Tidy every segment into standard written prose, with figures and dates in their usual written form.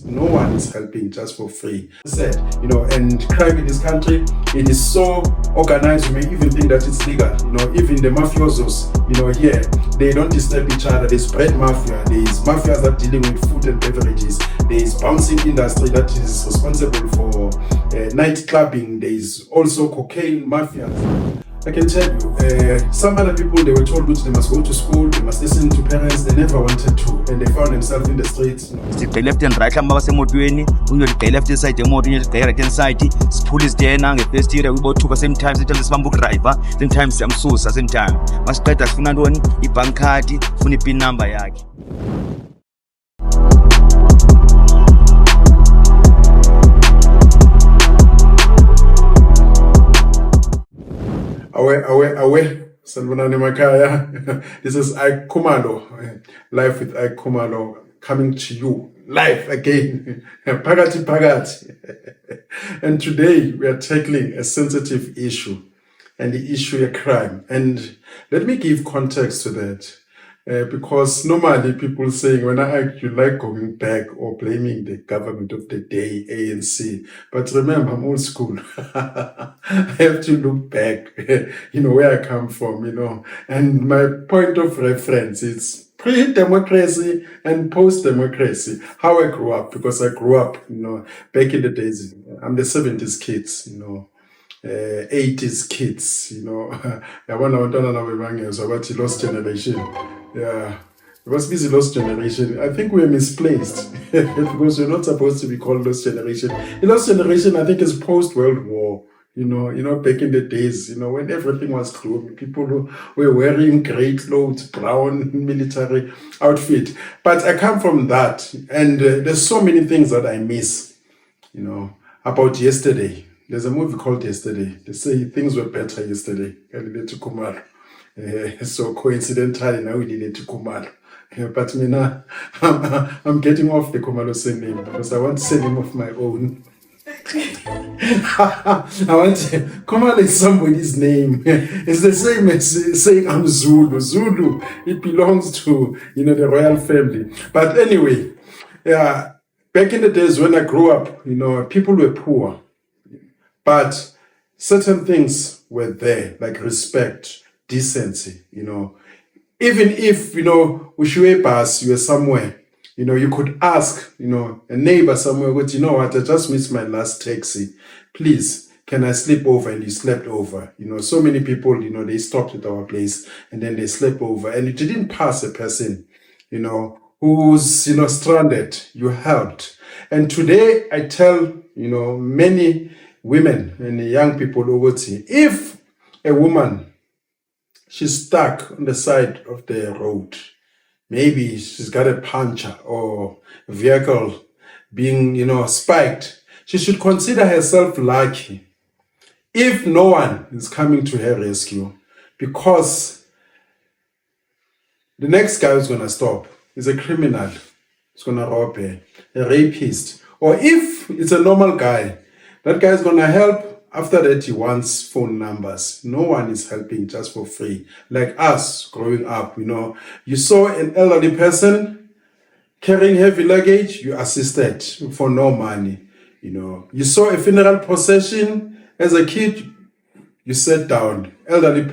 No one is helping just for free. Said, and crime in this country, it is so organized. You may even think that it's legal. Even the mafiosos, here, they don't disturb each other. There's bread mafia. There's mafias that are dealing with food and beverages. There's bouncing industry that is responsible for night clubbing. There's also cocaine mafia. I can tell you, some other people, they were told that they must go to school, they must listen to parents, they never wanted to, and they found themselves in the streets. The left and right, the left side, the right hand side, school is there now, first year, we bought two, sometimes it is bamboo driver, sometimes I'm so, sometimes. Must try to find a bank card, find a pin number. Awe, Sanbonani Makaya. This is Ike Khumalo, live with Ike Khumalo, coming to you live again. Pagati. And today we are tackling a sensitive issue, and the issue of crime. And let me give context to that. Because normally people saying, when I ask you like going back or blaming the government of the day, ANC. But remember, I'm old school. I have to look back, where I come from, And my point of reference is pre-democracy and post-democracy. How I grew up, because I grew up, back in the days. I'm the 70s kids, 80s kids, I want to lost generation. Yeah, it was busy lost generation. I think we're misplaced because we're not supposed to be called lost generation. The lost generation, I think, is post-World War. Back in the days, when everything was gloomy, people who were wearing grey clothes, brown military outfit. But I come from that, and there's so many things that I miss, about yesterday. There's a movie called Yesterday. They say things were better yesterday. So coincidentally, now we did it to Khumalo. But now I'm getting off the Khumalo surname because I want surname of my own. Khumalo is somebody's name. It's the same as saying I'm Zulu. Zulu, it belongs to the royal family. But anyway, yeah, back in the days when I grew up, people were poor, but certain things were there, like respect, decency, Even if, Ushiwe bus, you were somewhere, you could ask, a neighbor somewhere, what, I just missed my last taxi. Please, can I sleep over? And you slept over. So many people, they stopped at our place and then they slept over. And you didn't pass a person, who's, stranded. You helped. And today I tell, many women and young people over to, if a woman, she's stuck on the side of the road, maybe she's got a puncture or a vehicle being, spiked, she should consider herself lucky if no one is coming to her rescue, because the next guy who's going to stop is a criminal. He's going to rob her, a rapist. Or if it's a normal guy, that guy is going to help. After that, he wants phone numbers. No one is helping just for free. Like us growing up, you saw an elderly person carrying heavy luggage, you assisted for no money. You saw a funeral procession as a kid, you sat down. Elderly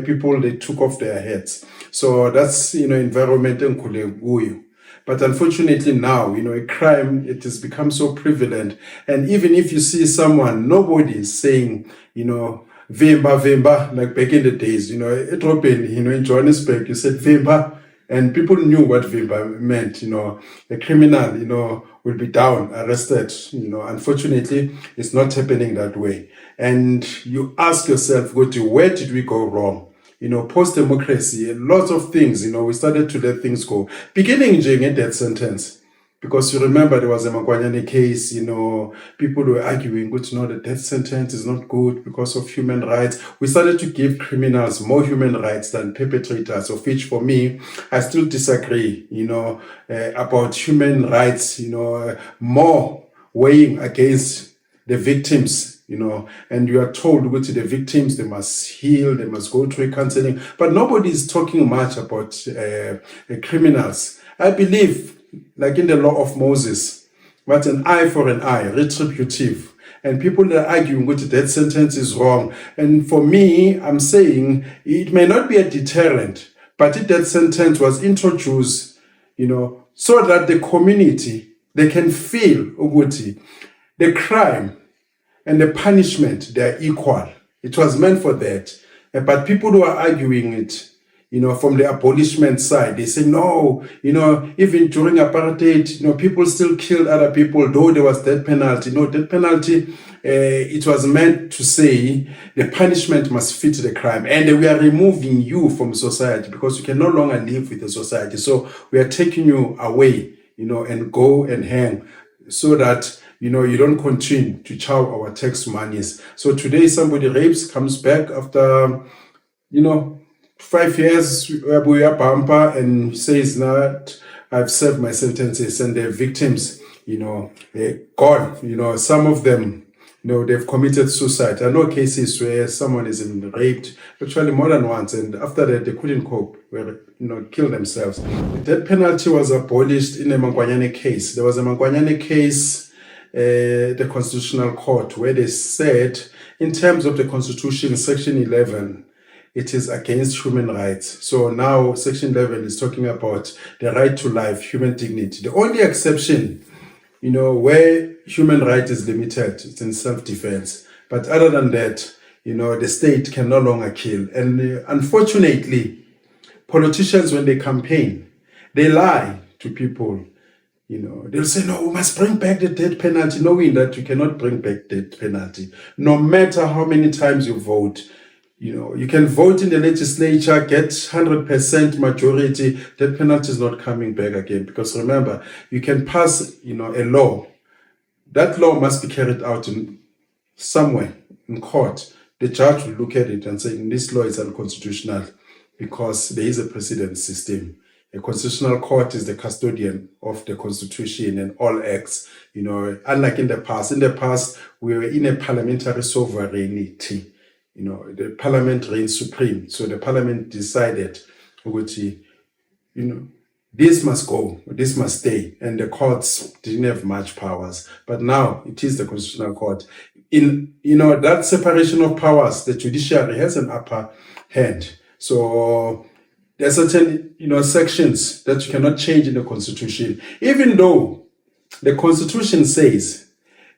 people, they took off their heads. So that's, environment in Kuleguyu. But unfortunately now, crime, it has become so prevalent. And even if you see someone, nobody is saying, Vimba, like back in the days, it opened, in Johannesburg, you said Vimba, and people knew what Vimba meant, a criminal, will be down, arrested, unfortunately, it's not happening that way. And you ask yourself, where did we go wrong? Post-democracy, lots of things, we started to let things go. Beginning during a death sentence. Because you remember there was a Makwanyane case, people were arguing, the death sentence is not good because of human rights. We started to give criminals more human rights than perpetrators, of which for me, I still disagree, about human rights, more weighing against the victims, and you are told go to the victims, they must heal, they must go through counseling, but nobody is talking much about criminals. I believe, like in the law of Moses, but an eye for an eye, retributive. And people are arguing that death sentence is wrong. And for me, I'm saying it may not be a deterrent, but the death sentence was introduced, so that the community, they can feel ukuthi the crime and the punishment, they are equal. It was meant for that. But people who are arguing it, from the abolishment side, they say, no, even during apartheid, people still killed other people, though there was death penalty. No, death penalty, it was meant to say the punishment must fit the crime. And we are removing you from society because you can no longer live with the society. So we are taking you away, and go and hang so that, you don't continue to chow our tax monies. So today somebody rapes, comes back after, 5 years, we are bumper and says that I've served my sentences, and the victims, they're gone. Some of them, they've committed suicide. I know cases where someone is raped, actually more than once, and after that they couldn't cope, killed themselves. The death penalty was abolished in a Mangwanyane case. There was a Mangwanyane case, the Constitutional Court, where they said, in terms of the Constitution, Section 11, it is against human rights. So now Section 11 is talking about the right to life, human dignity. The only exception, where human right is limited, it's in self-defense. But other than that, the state can no longer kill. And unfortunately, politicians, when they campaign, they lie to people. They'll say, no, we must bring back the death penalty, knowing that you cannot bring back death penalty. No matter how many times you vote, you can vote in the legislature, get 100% majority, death penalty is not coming back again. Because remember, you can pass, a law. That law must be carried out in somewhere in court. The judge will look at it and say, this law is unconstitutional because there is a precedent system. A constitutional court is the custodian of the Constitution and all acts, unlike in the past. In the past, we were in a parliamentary sovereignty. The parliament reigns supreme. So the parliament decided, this must go, this must stay. And the courts didn't have much powers. But now it is the Constitutional Court. In, that separation of powers, the judiciary has an upper hand. So there are certain, sections that you cannot change in the Constitution. Even though the Constitution says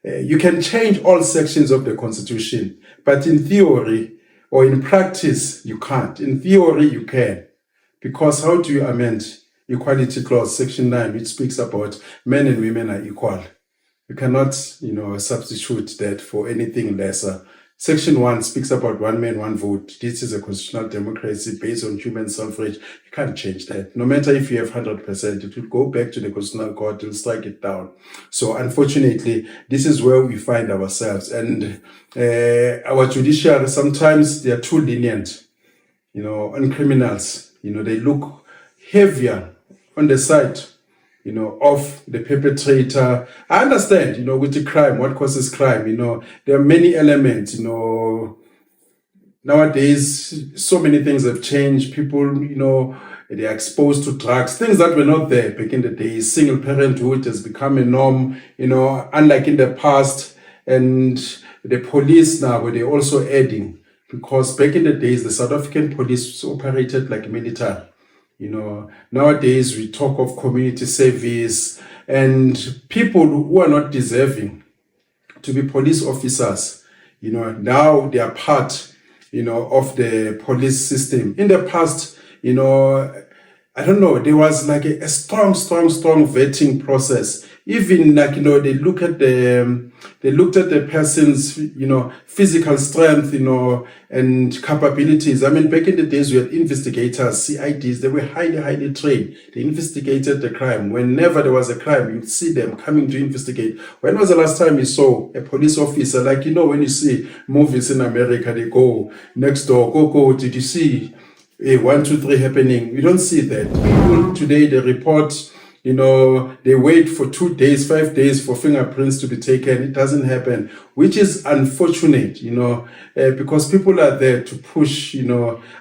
you can change all sections of the Constitution, but in theory or in practice, you can't. In theory, you can. Because how do you amend Equality Clause, Section 9, which speaks about men and women are equal? You cannot, substitute that for anything lesser. Section 1 speaks about one man, one vote. This is a constitutional democracy based on human suffrage. You can't change that. No matter if you have 100%, it will go back to the Constitutional Court, it will strike it down. So unfortunately, this is where we find ourselves. And our judiciary, sometimes they are too lenient, on criminals. They look heavier on the side of the perpetrator. I understand, with the crime, what causes crime, there are many elements, nowadays, so many things have changed. People, they are exposed to drugs, things that were not there back in the days. Single parenthood has become a norm, unlike in the past. And the police now, they're also adding, because back in the days, the South African police operated like military. Nowadays we talk of community service and people who are not deserving to be police officers, now they are part, of the police system. In the past, I don't know, there was like a strong vetting process. Even like, they looked at the person's, physical strength, and capabilities. I mean, back in the days, we had investigators, CIDs, they were highly trained. They investigated the crime. Whenever there was a crime, you'd see them coming to investigate. When was the last time you saw a police officer? Like, when you see movies in America, they go next door, go, did you see 1, 2, 3 happening? You don't see that. People today, they report, they wait for 2 days, 5 days for fingerprints to be taken. It doesn't happen, which is unfortunate, because people are there to push,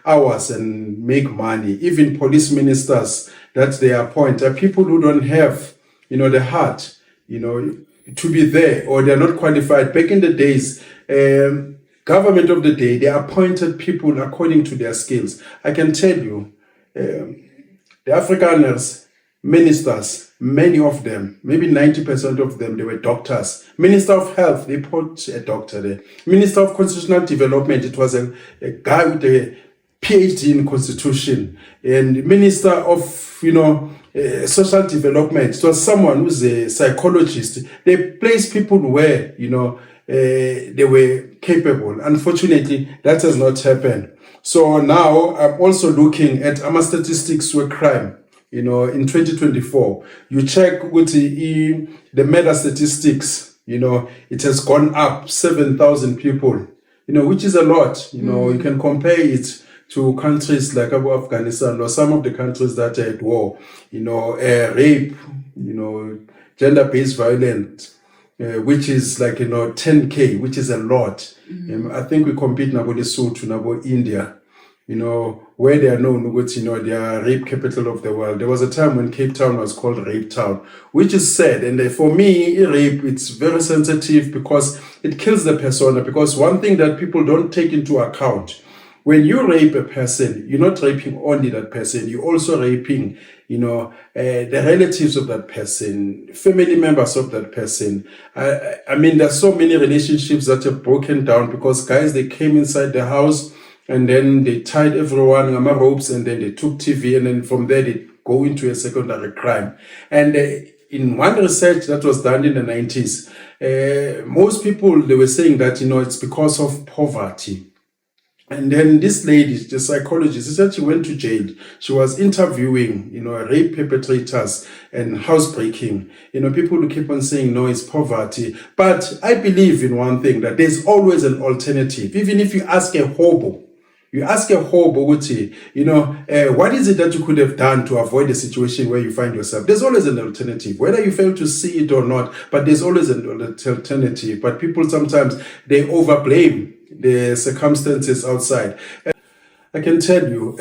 hours and make money. Even police ministers that they appoint are people who don't have, the heart, to be there, or they're not qualified. Back in the days, government of the day, they appointed people according to their skills. I can tell you, the Afrikaners, ministers, many of them, maybe 90% of them, they were doctors. Minister of Health, they put a doctor there. Minister of Constitutional Development, it was a guy with a PhD in Constitution. And Minister of, Social Development, it was someone who's a psychologist. They placed people where, they were capable. Unfortunately, that has not happened. So now I'm also looking at our statistics with crime. In 2024, you check with the murder statistics, it has gone up 7,000 people, which is a lot. You can compare it to countries like Afghanistan or some of the countries that are at war, rape, gender-based violence, which is like, 10K, which is a lot. I think we compete now with Lesotho, now with India, where they are known, they are rape capital of the world. There was a time when Cape Town was called Rape Town, which is sad. And for me, rape, it's very sensitive because it kills the persona. Because one thing that people don't take into account, when you rape a person, you're not raping only that person, you're also raping, the relatives of that person, family members of that person. I mean, there's so many relationships that have broken down because guys, they came inside the house, and then they tied everyone on ropes, and then they took TV, and then from there they go into a secondary crime. And in one research that was done in the 90s, most people, they were saying that, it's because of poverty. And then this lady, the psychologist, she said she went to jail. She was interviewing, rape perpetrators and housebreaking. People who keep on saying, no, it's poverty. But I believe in one thing, that there's always an alternative. Even if you ask a hobo, what is it that you could have done to avoid the situation where you find yourself? There's always an alternative, whether you fail to see it or not, but there's always an alternative. But people sometimes, they overblame the circumstances outside. I can tell you,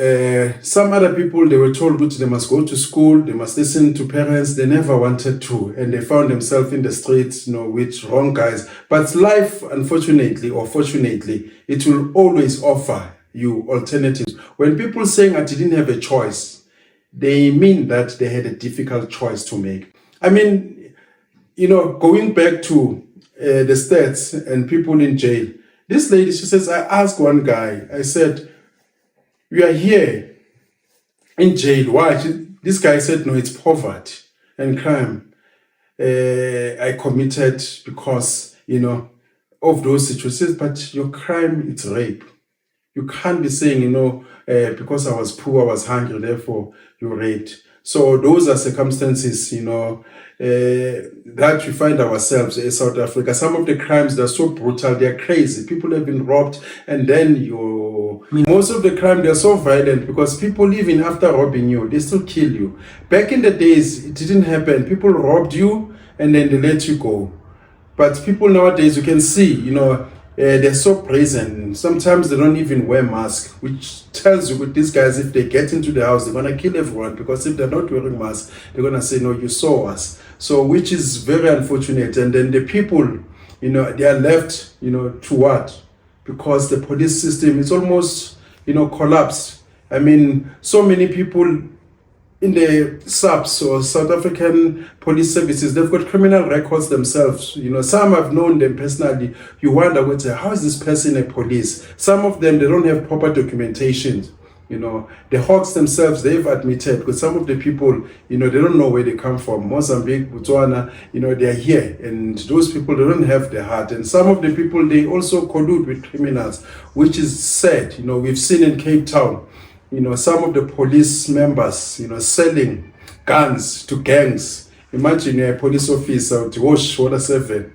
some other people, they were told that they must go to school, they must listen to parents, they never wanted to, and they found themselves in the streets, with wrong guys. But life, unfortunately or fortunately, it will always offer you alternatives. When people saying I didn't have a choice, they mean that they had a difficult choice to make. I mean, going back to the stats and people in jail, this lady, she says, I asked one guy, I said, we are here in jail. Why? This guy said, no, it's poverty and crime. I committed because, of those situations, but your crime, it's rape. You can't be saying, because I was poor, I was hungry, therefore you raped. So those are circumstances, that we find ourselves in South Africa. Some of the crimes, they're so brutal, they're crazy. People have been robbed, and then most of the crime, they're so violent because people, even after robbing you, they still kill you. Back in the days, it didn't happen. People robbed you, and then they let you go. But people nowadays, you can see, they're so brazen. Sometimes they don't even wear masks, which tells you with these guys, if they get into the house, they're going to kill everyone, because if they're not wearing masks, they're going to say, no, you saw us. So, which is very unfortunate. And then the people, they are left, to what? Because the police system is almost, collapsed. I mean, so many people in the SAPS or South African Police Services, they've got criminal records themselves. Some have known them personally. You wonder, how is this person a police? Some of them, they don't have proper documentation. The Hawks themselves, they've admitted, because some of the people, they don't know where they come from. Mozambique, Botswana, they're here. And those people, they don't have the heart. And some of the people, they also collude with criminals, which is sad. We've seen in Cape Town, some of the police members, selling guns to gangs. Imagine a police officer to wash water 7,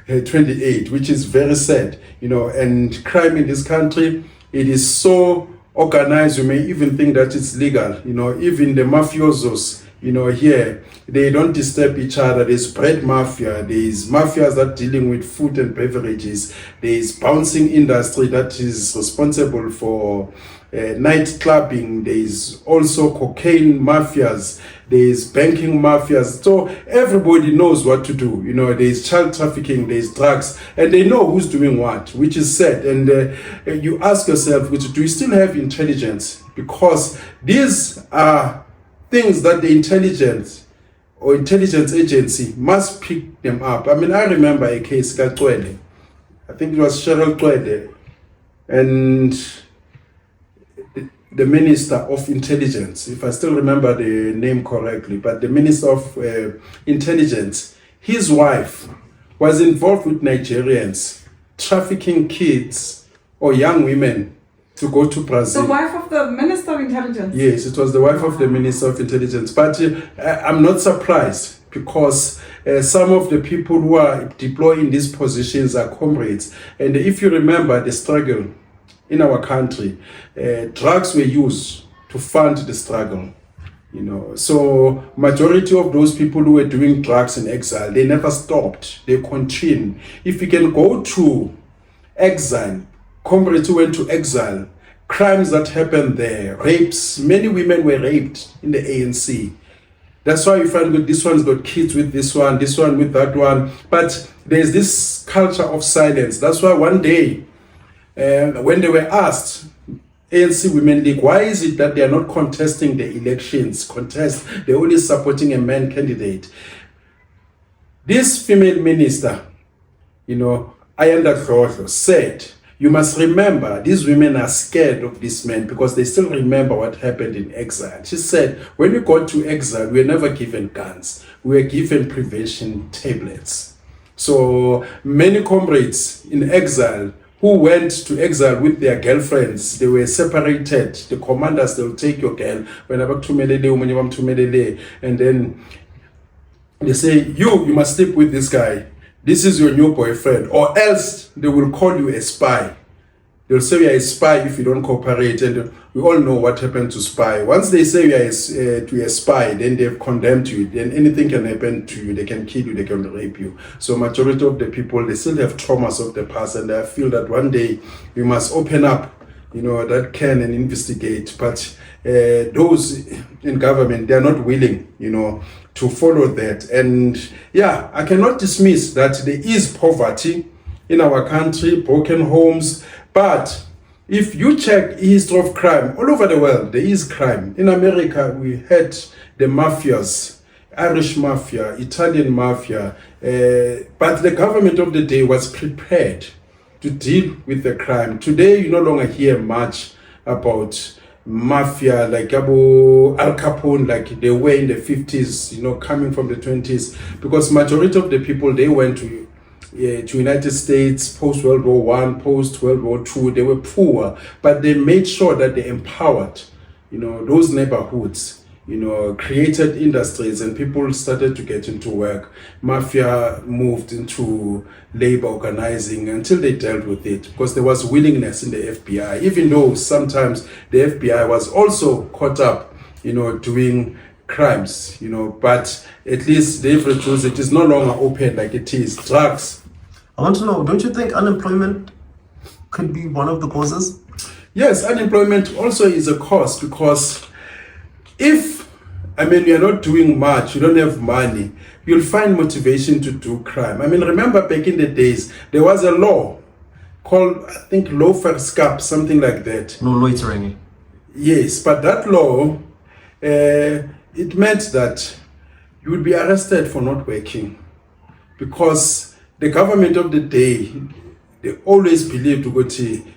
28, which is very sad, and crime in this country, it is so organized, you may even think that it's legal, even the mafiosos, here, they don't disturb each other. There's bread mafia, there's mafias that dealing with food and beverages, there's bouncing industry that is responsible for night clubbing, there's also cocaine mafias, there's banking mafias. So everybody knows what to do. There's child trafficking, there's drugs, and they know who's doing what, which is sad. And you ask yourself, do you still have intelligence? Because these are things that the intelligence or intelligence agency must pick them up. I remember a case, Katwele. I think it was Cheryl Twede, and the Minister of Intelligence, if I still remember the name correctly, but the Minister of Intelligence, his wife was involved with Nigerians trafficking kids or young women to go to Brazil. The wife of the Minister of Intelligence? Yes, it was the wife of the Minister of Intelligence. But I'm not surprised, because some of the people who are deployed in these positions are comrades. And if you remember the struggle in our country, drugs were used to fund the struggle. So majority of those people who were doing drugs in exile, they never stopped. They continued. If you can go to exile, comrades who went to exile, crimes that happened there, rapes, many women were raped in the ANC. That's why you find this one's got kids with this one with that one. But there's this culture of silence. That's why one day, when they were asked, ANC Women League, why is it that they are not contesting the elections? They're only supporting a man candidate. This female minister, Ayanda Dlodlo, said, you must remember, these women are scared of these men because they still remember what happened in exile. She said, when we got to exile, we were never given guns. We were given prevention tablets. So many comrades in exile who went to exile with their girlfriends, they were separated. The commanders, they'll take your girl, and then they say, you must sleep with this guy. This is your new boyfriend, or else they will call you a spy. They'll say you are a spy if you don't cooperate, and we all know what happened to spy. Once they say you are a spy, then they've condemned you. Then anything can happen to you. They can kill you, they can rape you. So majority of the people, they still have traumas of the past, and I feel that one day we must open up, that can and investigate. But those in government, they are not willing, to follow that. And yeah, I cannot dismiss that there is poverty in our country, broken homes. But if you check history of crime all over the world, there is crime. In America, we had the mafias, Irish mafia, Italian mafia, but the government of the day was prepared to deal with the crime. Today, you no longer hear much about mafia like Al Capone, like they were in the 50s, coming from the 20s, because majority of the people, they went to United States post World War I, post World War II. They were poor, but they made sure that they empowered, those neighborhoods, created industries, and people started to get into work. Mafia moved into labor organizing until they dealt with it, because there was willingness in the FBI, even though sometimes the FBI was also caught up, doing crimes, but at least they've reduced it. It's no longer open like it is. Drugs. I want to know, don't you think unemployment could be one of the causes? Yes, unemployment also is a cause, because if you're not doing much, you don't have money, you'll find motivation to do crime. Remember back in the days, there was a law called, I think, Loferskap, something like that. No loitering. Yes, but that law, it meant that you would be arrested for not working, because the government of the day, they always believed,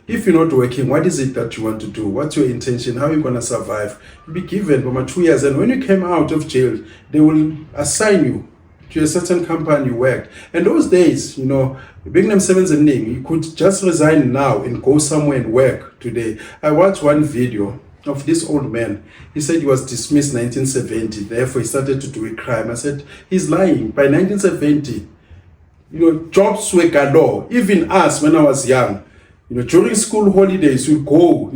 if you're not working, what is it that you want to do? What's your intention? How are you going to survive? You'll be given for 2 years, and when you came out of jail, they will assign you to a certain company you worked. And those days, big name sevens and name, you could just resign now and go somewhere and work today. I watched one video of this old man. He said he was dismissed 1970, therefore he started to do a crime. I said, he's lying. By 1970, jobs were galore. Even us, when I was young, during school holidays, we'd go,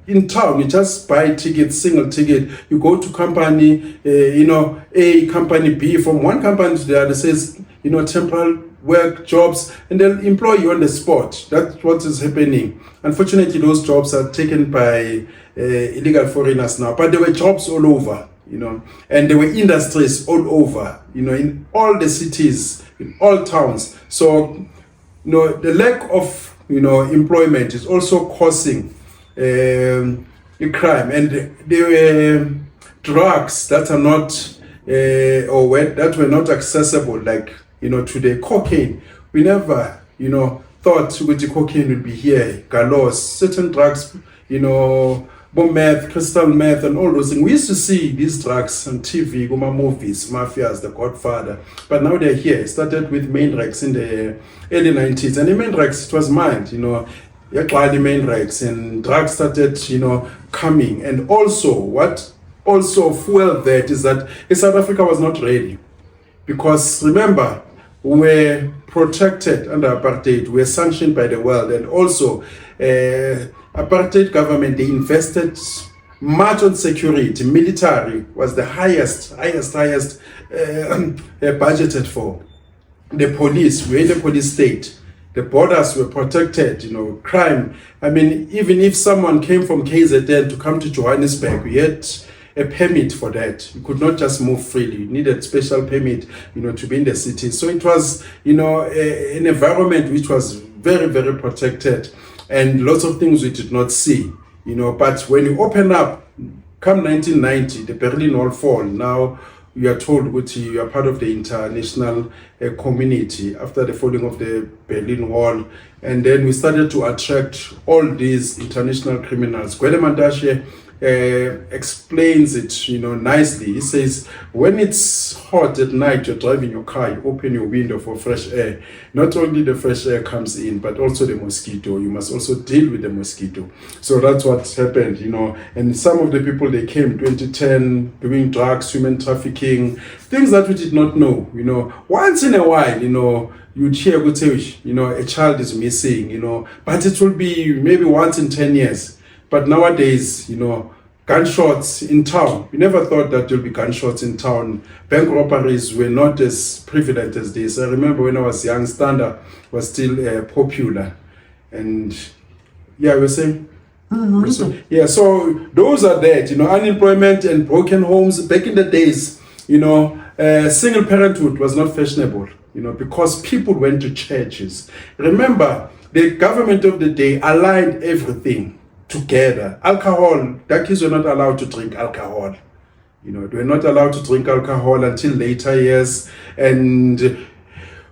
in town, you just buy tickets, single ticket. You go to company, A, company B, from one company to the other, says, temporal work, jobs, and they'll employ you on the spot. That's what is happening. Unfortunately, those jobs are taken by illegal foreigners now, but there were jobs all over, and there were industries all over, in all the cities, in all towns. So, the lack of, employment is also causing a crime, and there were drugs that are not, that were not accessible, like, today. Cocaine, we never, thought with the cocaine would be here, gallows, certain drugs, bomb meth, crystal meth, and all those things. We used to see these drugs on TV, movies, mafias, The Godfather, but now they're here. It started with Mainrex in the early 90s, and the Mainrex, it was mined, the Mainrex, and drugs started, coming. And also, what also fueled that is that South Africa was not ready, because remember, we were protected under apartheid, we were sanctioned by the world, and also apartheid government, they invested much on security. Military was the highest budgeted for. The police, we're in the police state. The borders were protected, crime. I mean, even if someone came from KZN to come to Johannesburg, we had a permit for that. You could not just move freely. You needed special permit, to be in the city. So it was, an environment which was very, very protected, and lots of things we did not see, But when you open up, come 1990, the Berlin Wall fall. Now you are told that you are part of the international community after the falling of the Berlin Wall, and then we started to attract all these international criminals. Gwede Mantashe explains it, nicely. He says, when it's hot at night, you're driving your car, you open your window for fresh air. Not only the fresh air comes in, but also the mosquito. You must also deal with the mosquito. So that's what happened, And some of the people, they came 2010 doing drugs, human trafficking, things that we did not know, Once in a while, you'd hear, a child is missing, but it will be maybe once in 10 years. But nowadays, gunshots in town. We never thought that there'll be gunshots in town. Bank robberies were not as prevalent as this. I remember when I was young, Standard was still popular. And yeah, we were saying? So those are that, unemployment and broken homes. Back in the days, single parenthood was not fashionable, because people went to churches. Remember, the government of the day aligned everything together. Alcohol, the kids were not allowed to drink alcohol. They were not allowed to drink alcohol until later years. And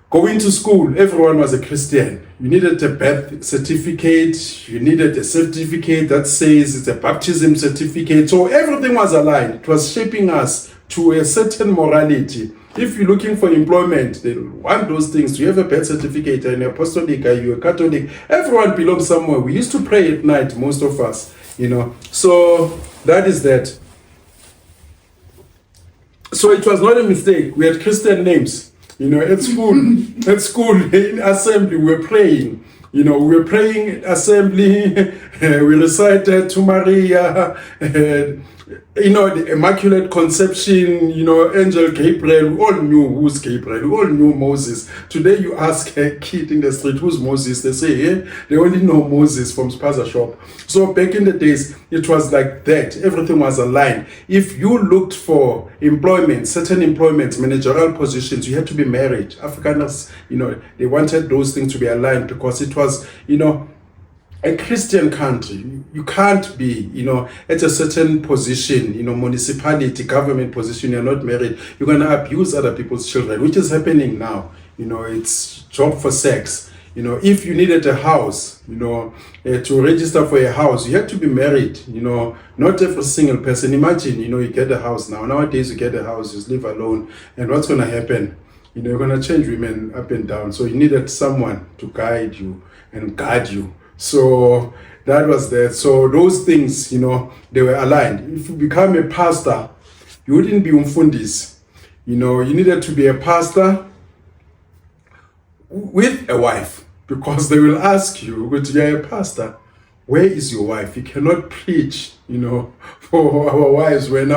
going to school, everyone was a Christian. You needed a birth certificate. You needed a certificate that says it's a baptism certificate. So everything was aligned. It was shaping us to a certain morality. If you're looking for employment, they want those things. You have a birth certificate, and you're apostolic, are you a Catholic? Everyone belongs somewhere. We used to pray at night, most of us, So that is that. So it was not a mistake. We had Christian names, at school. At school, in assembly, we were praying. We were praying in assembly. We recited to Maria. The Immaculate Conception, Angel Gabriel. We all knew who's Gabriel. We all knew Moses. Today you ask a kid in the street, who's Moses? They say, they only know Moses from Spaza Shop. So back in the days, it was like that. Everything was aligned. If you looked for employment, certain employments, managerial positions, you had to be married. Afrikaners, they wanted those things to be aligned, because it was, a Christian country. You can't be, at a certain position, municipality, government position, you're not married. You're going to abuse other people's children, which is happening now. It's job for sex. If you needed a house, to register for a house, you had to be married, not every single person. Imagine, you get a house now. Nowadays, you get a house, you live alone. And what's going to happen? You're going to change women up and down. So you needed someone to guide you and guard you. So that was that. So those things, they were aligned. If you become a pastor, you wouldn't be umfundis. You needed to be a pastor with a wife, because they will ask you, you're a pastor, where is your wife? You cannot preach, for our wives when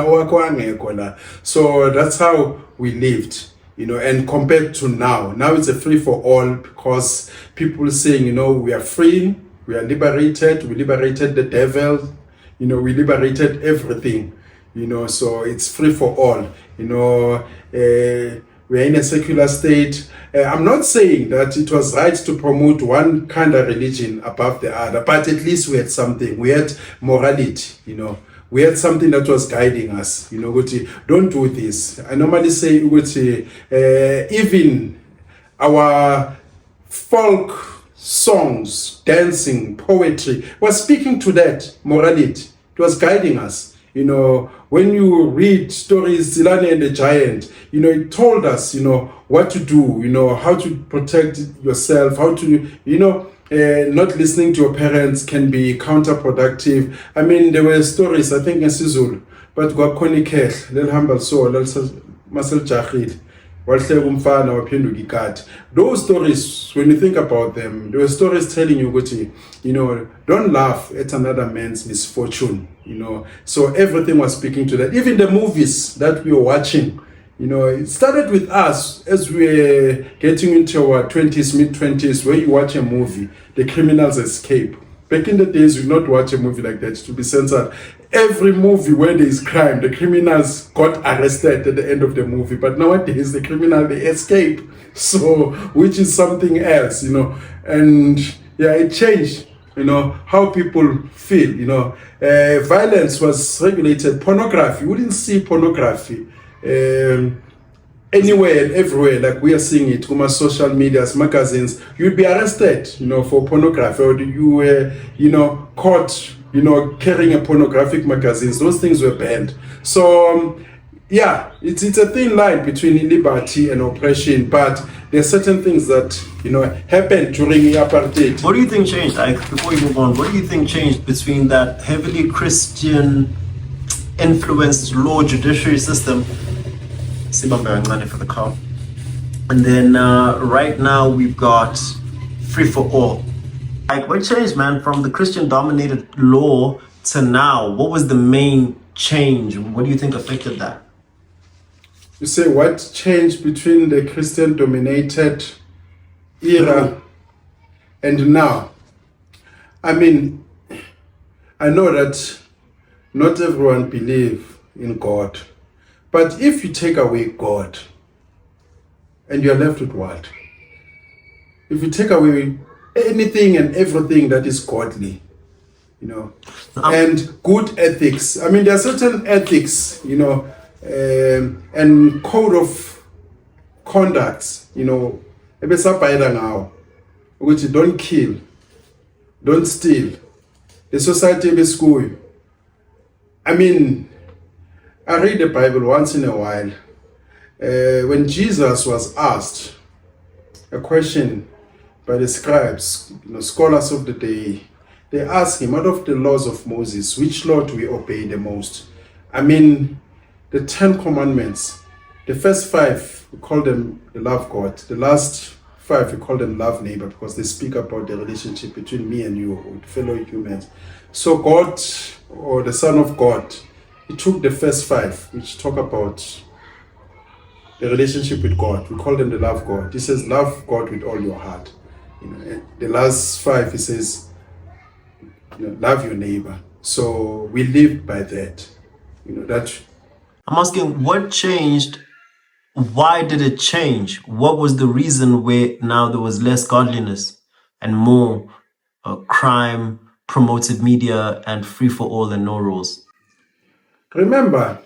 so that's how we lived, and compared to now it's a free for all, because people saying, we are free, we are liberated, we liberated the devil, we liberated everything, so it's free for all, we're in a secular state. I'm not saying that it was right to promote one kind of religion above the other, but at least we had something. We had morality, We had something that was guiding us, don't do this. I normally say, even our folk songs, dancing, poetry was speaking to that morality. It was guiding us. When you read stories, Zilani and the Giant, it told us, what to do, how to protect yourself, how to, not listening to your parents can be counterproductive. I mean, there were stories, I think in Sizulu, but Gwakoni Kech, Lel Hambal So, Masel Jahid, those stories, when you think about them, there were stories telling you, don't laugh at another man's misfortune, So everything was speaking to that. Even the movies that we were watching, it started with us as we were getting into our 20s, mid-20s, where you watch a movie, The Criminal's Escape. Back in the days, you would not watch a movie like that to be censored. Every movie where there is crime, the criminals got arrested at the end of the movie. But nowadays, the criminal, they escape. So, which is something else, And yeah, it changed, how people feel, Violence was regulated. Pornography, you wouldn't see pornography anywhere and everywhere like we are seeing it on social medias, magazines. You'd be arrested, for pornography, or you were, caught, carrying a pornographic magazines. Those things were banned. So yeah, it's a thin line between liberty and oppression, but there are certain things that happened during the apartheid. What do you think changed? Before you move on, what do you think changed between that heavily Christian influenced law judiciary system, Sibambe for the car, and then right now we've got free for all? What changed, man, from the Christian dominated law to now? What was the main change? What do you think affected that? You say what changed between the Christian dominated era and now? I mean, I know that not everyone believes in God, but if you take away God and you're left with what? If you take away anything and everything that is godly, and good ethics. I mean, there are certain ethics, and code of conduct, which don't kill, don't steal, the society be school. I mean, I read the Bible once in a while. When Jesus was asked a question by the scribes, scholars of the day, they asked him, out of the laws of Moses, which law do we obey the most? I mean, the 10 commandments, the first 5, we call them the love God. The last 5, we call them love neighbor, because they speak about the relationship between me and you, fellow humans. So God, or the Son of God, he took the first 5, which talk about the relationship with God. We call them the love God. He says, love God with all your heart. The last 5, he says, love your neighbor. So we live by that. That. I'm asking, what changed? Why did it change? What was the reason where now there was less godliness and more crime, promoted media, and free for all and no rules? Remember,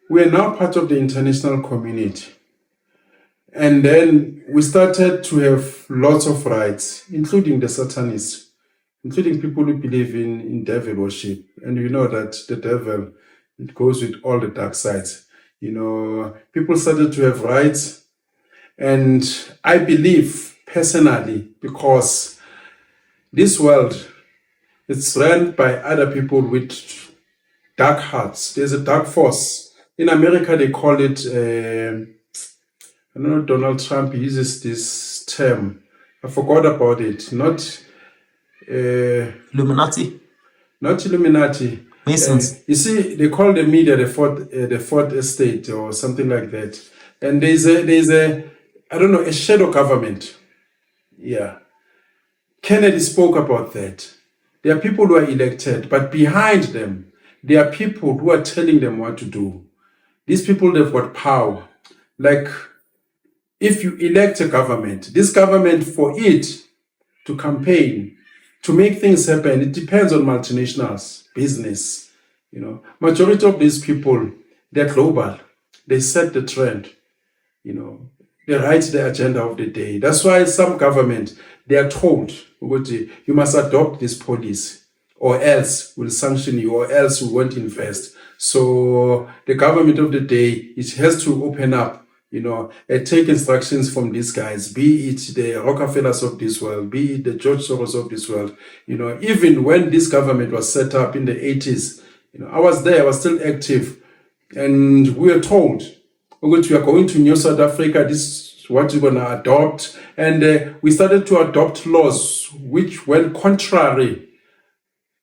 we are now part of the international community. And then we started to have lots of rights, including the Satanists, including people who believe in devil worship. And you know that the devil, it goes with all the dark sides. People started to have rights. And I believe personally, because this world, it's run by other people with dark hearts. There's a dark force. In America, they call it, I know Donald Trump uses this term. I forgot about it. Not Illuminati? not Illuminati. Masons. You see, they call the media the fourth estate or something like that. And there's a I don't know, a shadow government. Yeah. Kennedy spoke about that. There are people who are elected, but behind them, there are people who are telling them what to do. These people, they've got power. Like, if you elect a government, this government, for it to campaign, to make things happen, it depends on multinationals, business. You know, majority of these people, they're global. They set the trend. You know, they write the agenda of the day. That's why some government, they are told, you must adopt this policy, or else we'll sanction you, or else we won't invest. So the government of the day, it has to open up, you know, and take instructions from these guys, be it the Rockefellers of this world, be it the George Soros of this world. You know, even when this government was set up in the 80s, you know, I was there, I was still active, and we were told, we are going to New South Africa, this is what you're going to adopt. And we started to adopt laws which went contrary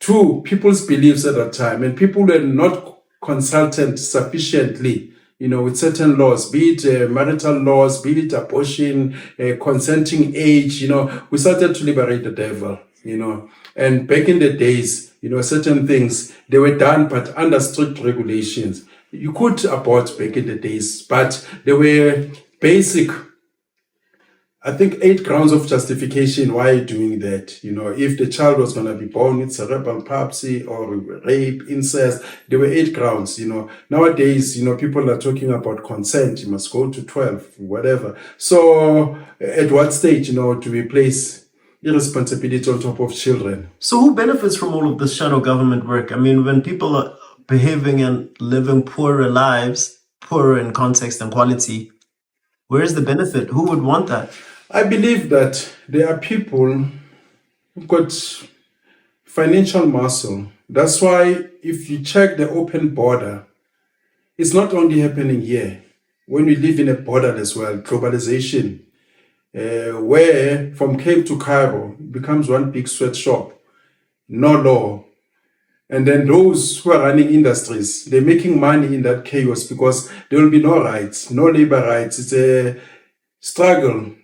to people's beliefs at that time. And people were not consulted sufficiently, you know, with certain laws, be it marital laws, be it abortion, consenting age. You know, we started to liberate the devil, you know. And back in the days, you know, certain things, they were done, but under strict regulations. You could abort back in the days, but there were basic, I think, 8 grounds of justification why you're doing that. You know, if the child was going to be born with cerebral palsy or rape, incest, there were 8 grounds. You know, nowadays, you know, people are talking about consent. You must go to 12, whatever. So at what stage, you know, do we place irresponsibility on top of children? So who benefits from all of this shadow government work? I mean, when people are behaving and living poorer lives, poorer in context and quality, where is the benefit? Who would want that? I believe that there are people who've got financial muscle. That's why if you check the open border, it's not only happening here. When we live in a borderless world, globalization, where from Cape to Cairo becomes one big sweatshop, no law. And then those who are running industries, they're making money in that chaos because there will be no rights, no labor rights. It's a struggle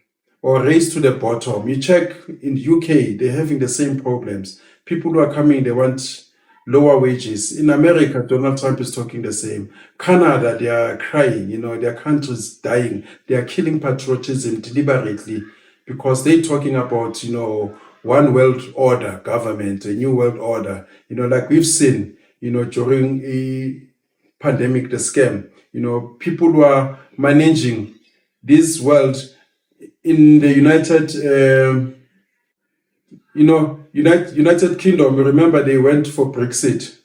or race to the bottom. You check in UK, they're having the same problems. People who are coming, they want lower wages. In America, Donald Trump is talking the same. Canada, they are crying, you know, their country's dying. They are killing patriotism deliberately because they're talking about, you know, one world order government, a new world order, you know, like we've seen, you know, during a pandemic, the scam, you know, people who are managing this world in the United Kingdom. Remember, they went for Brexit,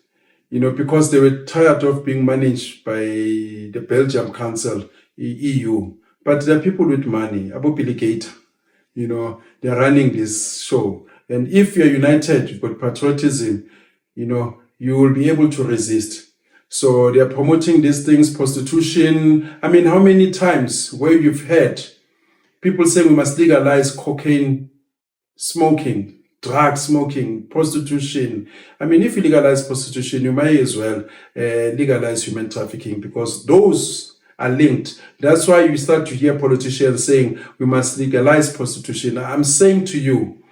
you know, because they were tired of being managed by the Belgium Council, EU. But there are people with money, Abu Biligate. You know, they're running this show. And if you're united, you've got patriotism, you know, you will be able to resist. So they're promoting these things, prostitution. I mean, how many times where you've heard people say we must legalize cocaine smoking, drug smoking, prostitution. I mean, if you legalize prostitution, you might as well legalize human trafficking because those are linked. That's why you start to hear politicians saying we must legalize prostitution. I'm saying to you,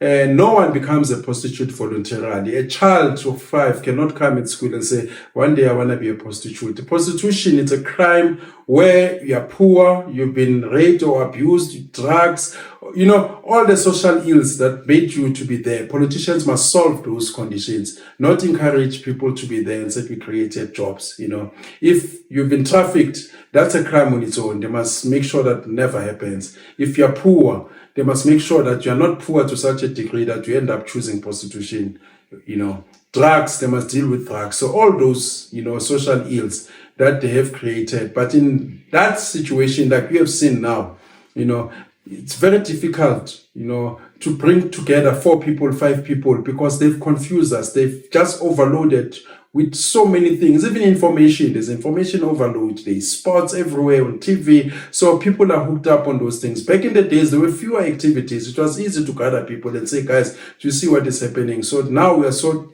no one becomes a prostitute voluntarily. A child of 5 cannot come at school and say, one day I want to be a prostitute. Prostitution is a crime where you are poor, you've been raped or abused, drugs, you know, all the social ills that made you to be there. Politicians must solve those conditions, not encourage people to be there and say we created jobs, you know. If you've been trafficked, that's a crime on its own. They must make sure that never happens. If you're poor, they must make sure that you're not poor to such a degree that you end up choosing prostitution, you know. Drugs, they must deal with drugs. So all those, you know, social ills that they have created. But in that situation that we have seen now, you know, it's very difficult, you know, to bring together 4 people, 5 people, because they've confused us. They've just overloaded with so many things, even information. There's information overload. There's sports everywhere on TV. So people are hooked up on those things. Back in the days, there were fewer activities. It was easy to gather people and say, guys, do you see what is happening? So now we are so,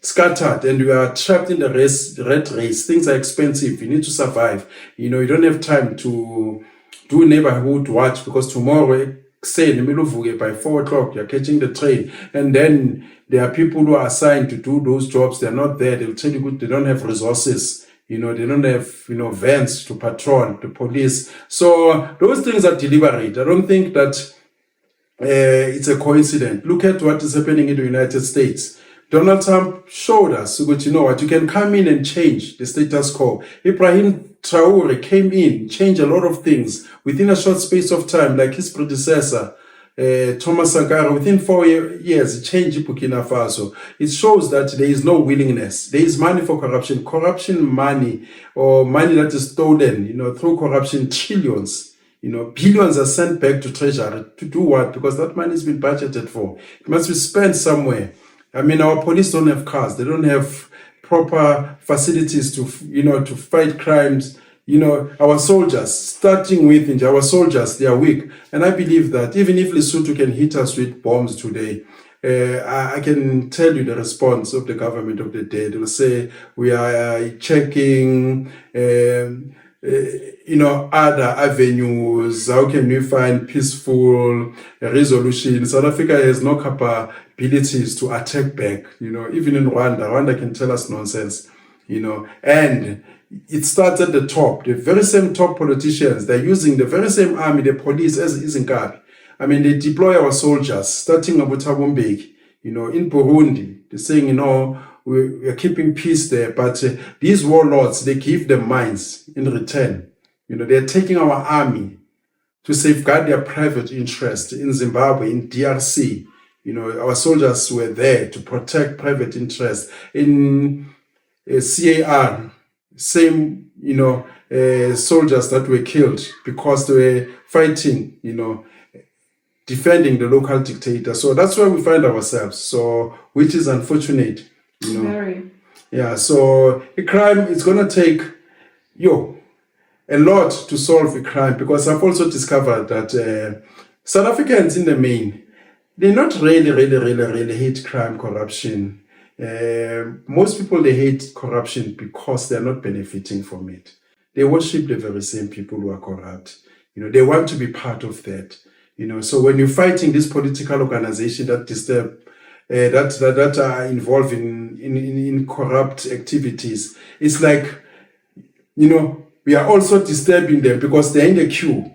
scattered, and we are trapped in the rat race. Things are expensive. You need to survive. You don't have time to do neighborhood watch, because tomorrow, say in the middle of by 4 o'clock, you're catching the train, and then there are people who are assigned to do those jobs. They're not there. They'll tell you they don't have resources. They don't have, vans to patrol, the police. So those things are deliberate. I don't think that it's a coincidence. Look at what is happening in the United States. Donald Trump showed us, but you know what, you can come in and change the status quo. Ibrahim Traore came in, changed a lot of things within a short space of time, like his predecessor, Thomas Sankara. Within 4 years, he changed Burkina Faso. It shows that there is no willingness. There is money for corruption. Corruption money, or money that is stolen, through corruption, trillions. Billions are sent back to treasury to do what? Because that money has been budgeted for. It must be spent somewhere. I mean, our police don't have cars. They don't have proper facilities to fight crimes. Our soldiers, starting with our soldiers, they are weak. And I believe that even if Lesotho can hit us with bombs today, I can tell you the response of the government of the day. They will say, we are checking, other avenues. How can we find peaceful resolution? South Africa has no capabilities to attack back. Even in Rwanda can tell us nonsense. And it starts at the top. The very same top politicians, they're using the very same army, the police, as is in Gabi. I mean, they deploy our soldiers, starting with Thabo Mbeki, in Burundi. They're saying, we are keeping peace there, but these warlords, they give them mines in return. They're taking our army to safeguard their private interest in Zimbabwe, in DRC. Our soldiers were there to protect private interest. In CAR, same, soldiers that were killed because they were fighting, defending the local dictator. So that's where we find ourselves. So, which is unfortunate. Very. Yeah, so a crime is going to take, a lot to solve a crime, because I've also discovered that South Africans in the main, they not really hate crime, corruption. Most people, they hate corruption because they're not benefiting from it. They worship the very same people who are corrupt. They want to be part of that. So when you're fighting this political organization that disturb that are involved in corrupt activities, it's like, we are also disturbing them because they're in the queue.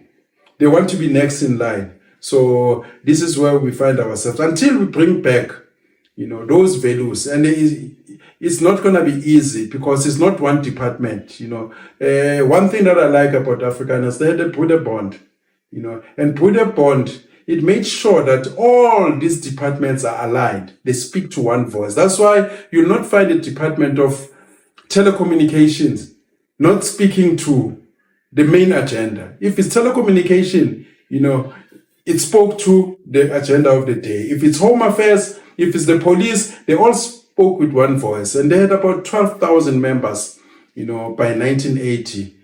They want to be next in line. So this is where we find ourselves until we bring back, those values. And it's not going to be easy because it's not one department. One thing that I like about Afrikaners, they had a Buddha Bond, and Buddha Bond, it made sure that all these departments are aligned. They speak to one voice. That's why you'll not find a department of telecommunications not speaking to the main agenda. If it's telecommunication, it spoke to the agenda of the day. If it's home affairs, if it's the police, they all spoke with one voice. And they had about 12,000 members, by 1980,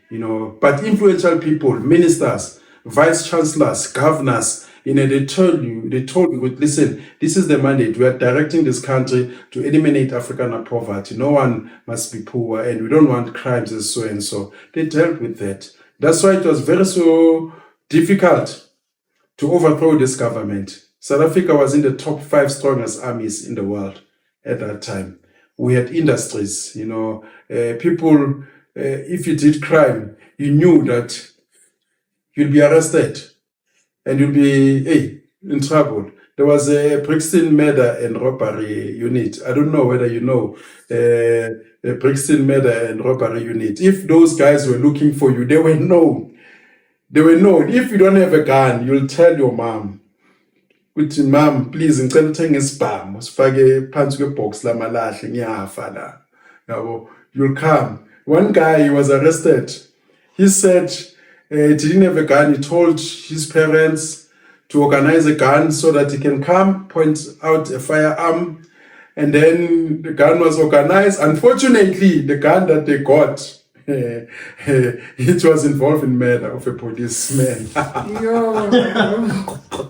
but influential people, ministers, vice chancellors, governors, they told you, listen, this is the mandate. We are directing this country to eliminate African poverty. No one must be poor, and we don't want crimes as so and so. They dealt with that. That's why it was very so difficult to overthrow this government. South Africa was in the top 5 strongest armies in the world at that time. We had industries, people, if you did crime, you knew that you'll be arrested. And you'll be in trouble. There was a Brixton murder and robbery unit. I don't know whether you know the Brixton murder and robbery unit. If those guys were looking for you, they were known. If you don't have a gun, you'll tell your mom. Uthi mom, please ngicela uthenge isibhamu sifake phansi kwebox lamalahle ngiyafa la. Yabo, you'll come. One guy, he was arrested. He said he didn't have a gun. He told his parents to organize a gun so that he can come, point out a firearm, and then the gun was organized. Unfortunately, the gun that they got, it was involved in murder of a policeman.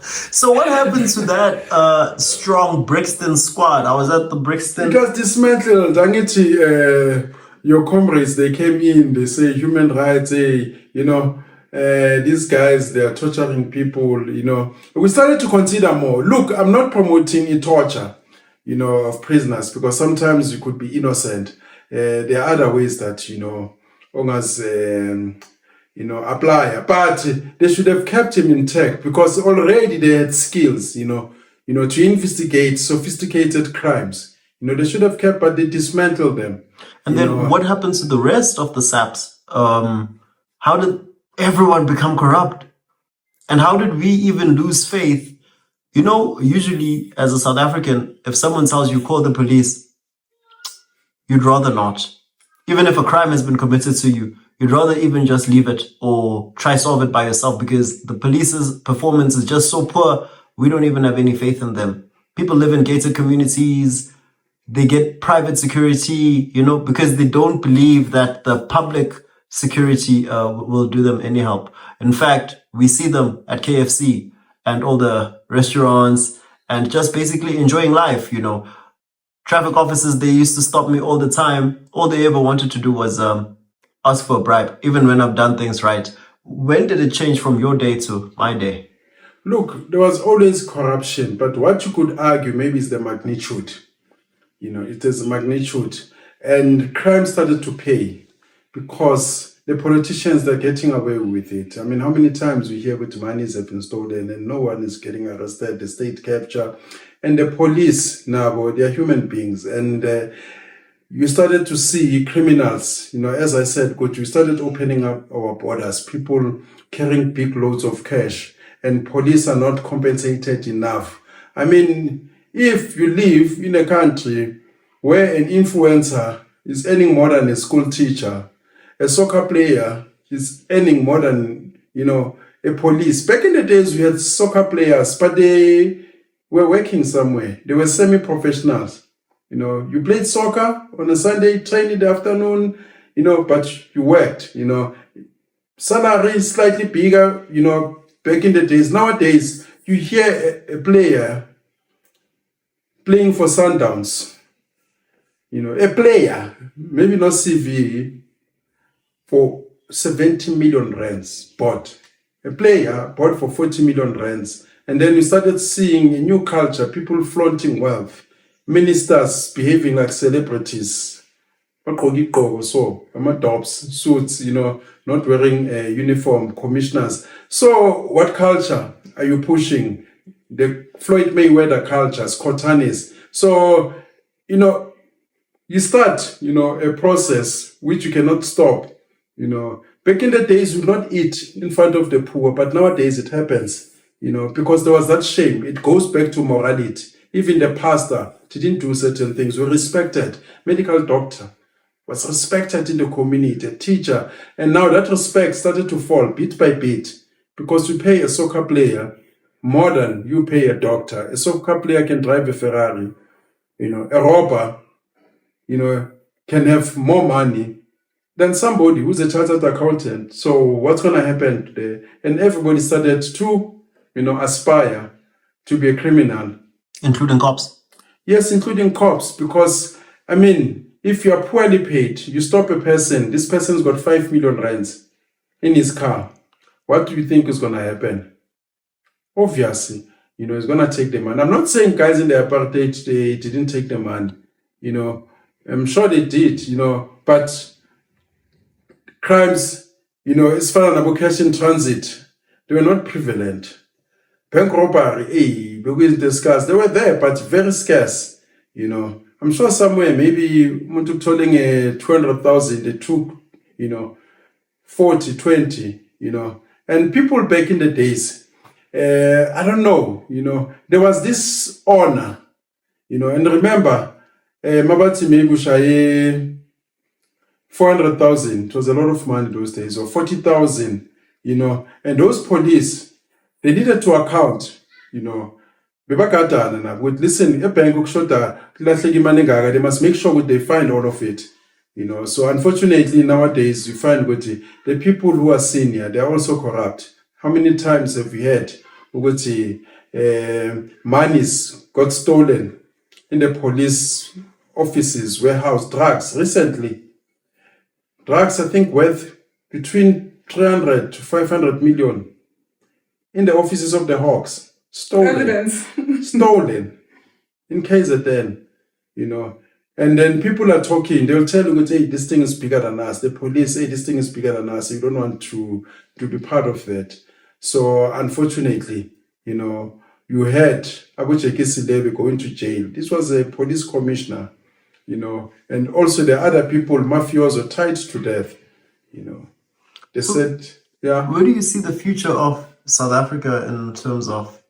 So what happened to that strong Brixton squad? I was at the Brixton. It was dismantled. Angithi, your comrades, they came in, they say human rights, these guys, they are torturing people, We started to consider more. Look, I'm not promoting torture, of prisoners, because sometimes you could be innocent. There are other ways that, apply. But they should have kept him intact because already they had skills, to investigate sophisticated crimes. They should have kept, but they dismantled them. And then what happens to the rest of the SAPs? How did everyone become corrupt? And how did we even lose faith? Usually as a South African, if someone tells you call the police, you'd rather not. Even if a crime has been committed to you, you'd rather even just leave it or try solve it by yourself because the police's performance is just so poor, we don't even have any faith in them. People live in gated communities, they get private security, because they don't believe that the public security will do them any help. In fact, we see them at KFC and all the restaurants and just basically enjoying life, Traffic officers, they used to stop me all the time. All they ever wanted to do was ask for a bribe, even when I've done things right. When did it change from your day to my day? Look, there was always corruption, but what you could argue maybe is the magnitude. It is the magnitude. And crime started to pay because the politicians, they're getting away with it. I mean, how many times we hear that monies have been stolen and no one is getting arrested, the state capture. And the police, now, they are human beings. And you started to see criminals, as I said, we started opening up our borders, people carrying big loads of cash, and police are not compensated enough. I mean, if you live in a country where an influencer is earning more than a school teacher, a soccer player is earning more than, a police. Back in the days, we had soccer players, but they were working somewhere. They were semi-professionals. You played soccer on a Sunday, train in the afternoon, but you worked, Salary is slightly bigger, back in the days. Nowadays, you hear a player playing for Sundowns, a player, maybe not CV, for 70 million rands bought. A player bought for 40 million rands. And then we started seeing a new culture, people flaunting wealth, ministers behaving like celebrities. So, amadobs, suits, not wearing a uniform, commissioners. So, what culture are you pushing? The Floyd Mayweather culture, Scottanis. So, you start, a process which you cannot stop. Back in the days, you would not eat in front of the poor, but nowadays it happens. Because there was that shame. It goes back to morality. Even the pastor didn't do certain things. We respected. Medical doctor was respected in the community, a teacher. And now that respect started to fall bit by bit because you pay a soccer player more than you pay a doctor. A soccer player can drive a Ferrari. A robber, can have more money than somebody who's a chartered accountant. So what's going to happen today? And everybody started to aspire to be a criminal. Including cops? Yes, including cops. Because, if you are poorly paid, you stop a person, this person's got 5 million rands in his car. What do you think is going to happen? Obviously, he's going to take the money. I'm not saying guys in the apartheid, they didn't take the money. I'm sure they did, but crimes, as far as cash in transit, they were not prevalent. Bank robbery, we will discuss. They were there, but very scarce. I'm sure somewhere, maybe Muntu tolling 200,000, they took, 40, 20, And people back in the days, I don't know, there was this honor, and remember, Mabati Mebushaye, 400,000, it was a lot of money those days, or 40,000, and those police, they needed to account, bebagadana nabo ukuthi listen, ebhenki ukushoda kulahleka imali engaka, they must make sure that they find all of it. So unfortunately nowadays you find that the people who are senior, they are also corrupt. How many times have we had ukuthi monies got stolen in the police offices, warehouse, drugs recently? Drugs, I think, worth between 300 to 500 million in the offices of the Hawks. Stolen. Evidence. Stolen. In KZN, And then people are talking, they'll tell you, hey, this thing is bigger than us. The police say this thing is bigger than us. You don't want to be part of that. So unfortunately, you had Abucheki Silebe going to jail. This was a police commissioner, and also the other people, mafiosos, tied to death, They said, yeah. Where do you see the future of South Africa in terms of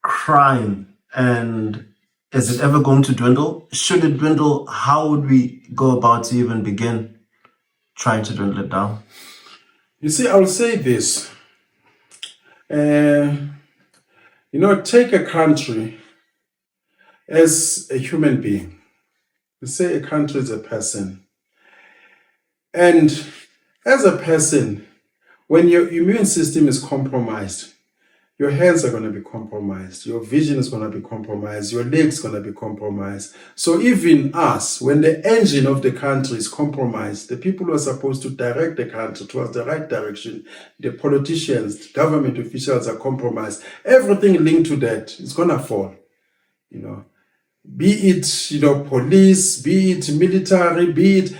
crime? And is it ever going to dwindle? Should it dwindle, how would we go about to even begin trying to dwindle it down? You see, I'll say this. Take a country as a human being. You say a country is a person. And as a person, when your immune system is compromised, your hands are going to be compromised, your vision is going to be compromised, your legs are going to be compromised. So even us, when the engine of the country is compromised, the people who are supposed to direct the country towards the right direction, the politicians, government officials are compromised. Everything linked to that is going to fall. Be it, police, be it military, be it,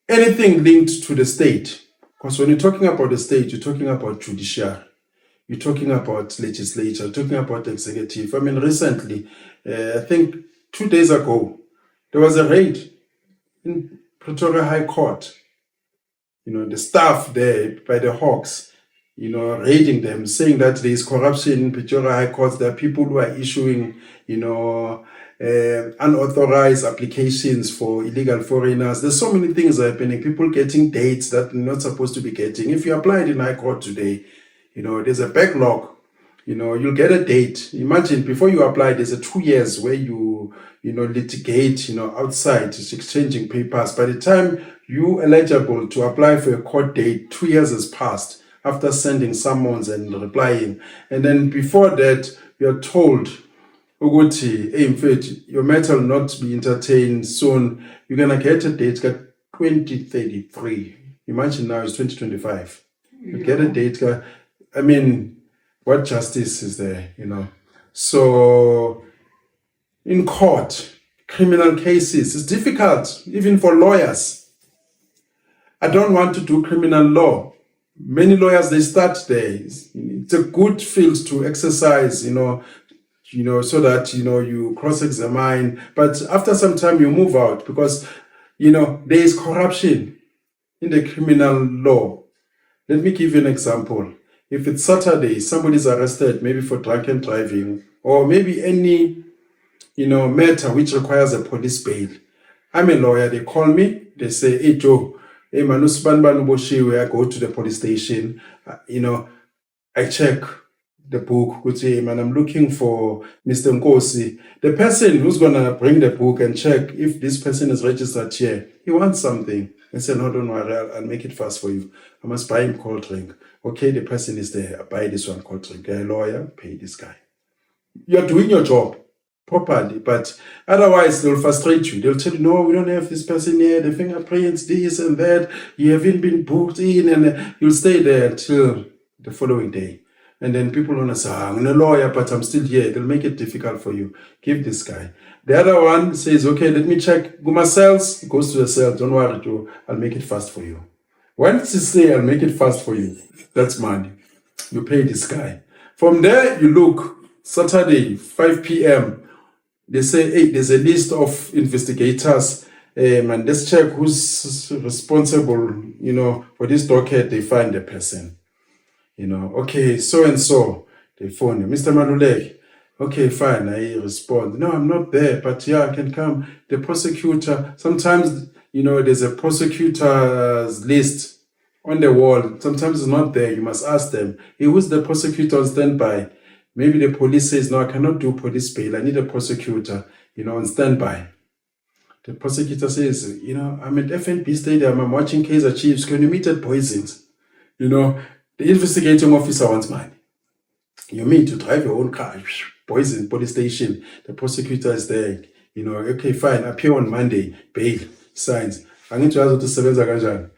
anything linked to the state. Because when you're talking about the state, you're talking about judiciary. You're talking about legislature, you're talking about executive. I mean, recently, I think 2 days ago, there was a raid in Pretoria High Court. The staff there by the Hawks, raiding them, saying that there is corruption in Pretoria High Court. There are people who are issuing, unauthorized applications for illegal foreigners. There's so many things happening. People getting dates that they're not supposed to be getting. If you applied in High Court today, there's a backlog. You'll get a date. Imagine before you apply, there's a 2 years where you litigate, outside, just exchanging papers. By the time you're eligible to apply for a court date, 2 years has passed after sending summons and replying. And then before that, you're told, Uguti, hey, in fact, your matter will not be entertained soon. You're going to get a date, 2033. Imagine now it's 2025. You get a date, I mean, what justice is there, So, in court, criminal cases, it's difficult, even for lawyers. I don't want to do criminal law. Many lawyers, they start there. It's a good field to exercise, so that, you cross-examine. But after some time, you move out because, there is corruption in the criminal law. Let me give you an example. If it's Saturday, somebody's arrested maybe for drunken driving or maybe any, matter which requires a police bail. I'm a lawyer. They call me. They say, hey, Joe, hey, Manus Banbanuboshiwe, I go to the police station. I check the book. Would say, man, I'm looking for Mr. Nkosi. The person who's going to bring the book and check if this person is registered here, he wants something. I said, no, don't worry, I'll make it fast for you. I must buy him cold drink. Okay, the person is there. I buy this one cold drink. Get a lawyer, pay this guy. You're doing your job properly, but otherwise they'll frustrate you. They'll tell you, no, we don't have this person here. The fingerprints, this and that. You haven't been booked in, and you'll stay there until the following day. And then people want to say, I'm a lawyer, but I'm still here. They'll make it difficult for you. Give this guy. The other one says, okay, let me check Guma cells. He goes to the cell. Don't worry, Joe. I'll make it fast for you. Once you say, I'll make it fast for you, that's money. You pay this guy. From there, you look, Saturday, 5 p.m., they say, hey, there's a list of investigators, and let's check who's responsible, for this docket. They find the person. Okay, so-and-so, they phone you. Mr. Maluleke, okay, fine, I respond. No, I'm not there, but yeah, I can come. The prosecutor, sometimes, there's a prosecutor's list on the wall. Sometimes it's not there. You must ask them, hey, who's the prosecutor on standby? Maybe the police says, no, I cannot do police bail. I need a prosecutor, on standby. The prosecutor says, I'm at FNB Stadium. I'm watching Kaizer Chiefs. Can you meet at Poisons? The investigating officer wants money. You mean to drive your own car, Poison police station. The prosecutor is there. Okay, fine. Appear on Monday. Bail. Signs. I need to ask to sevenza kanjani.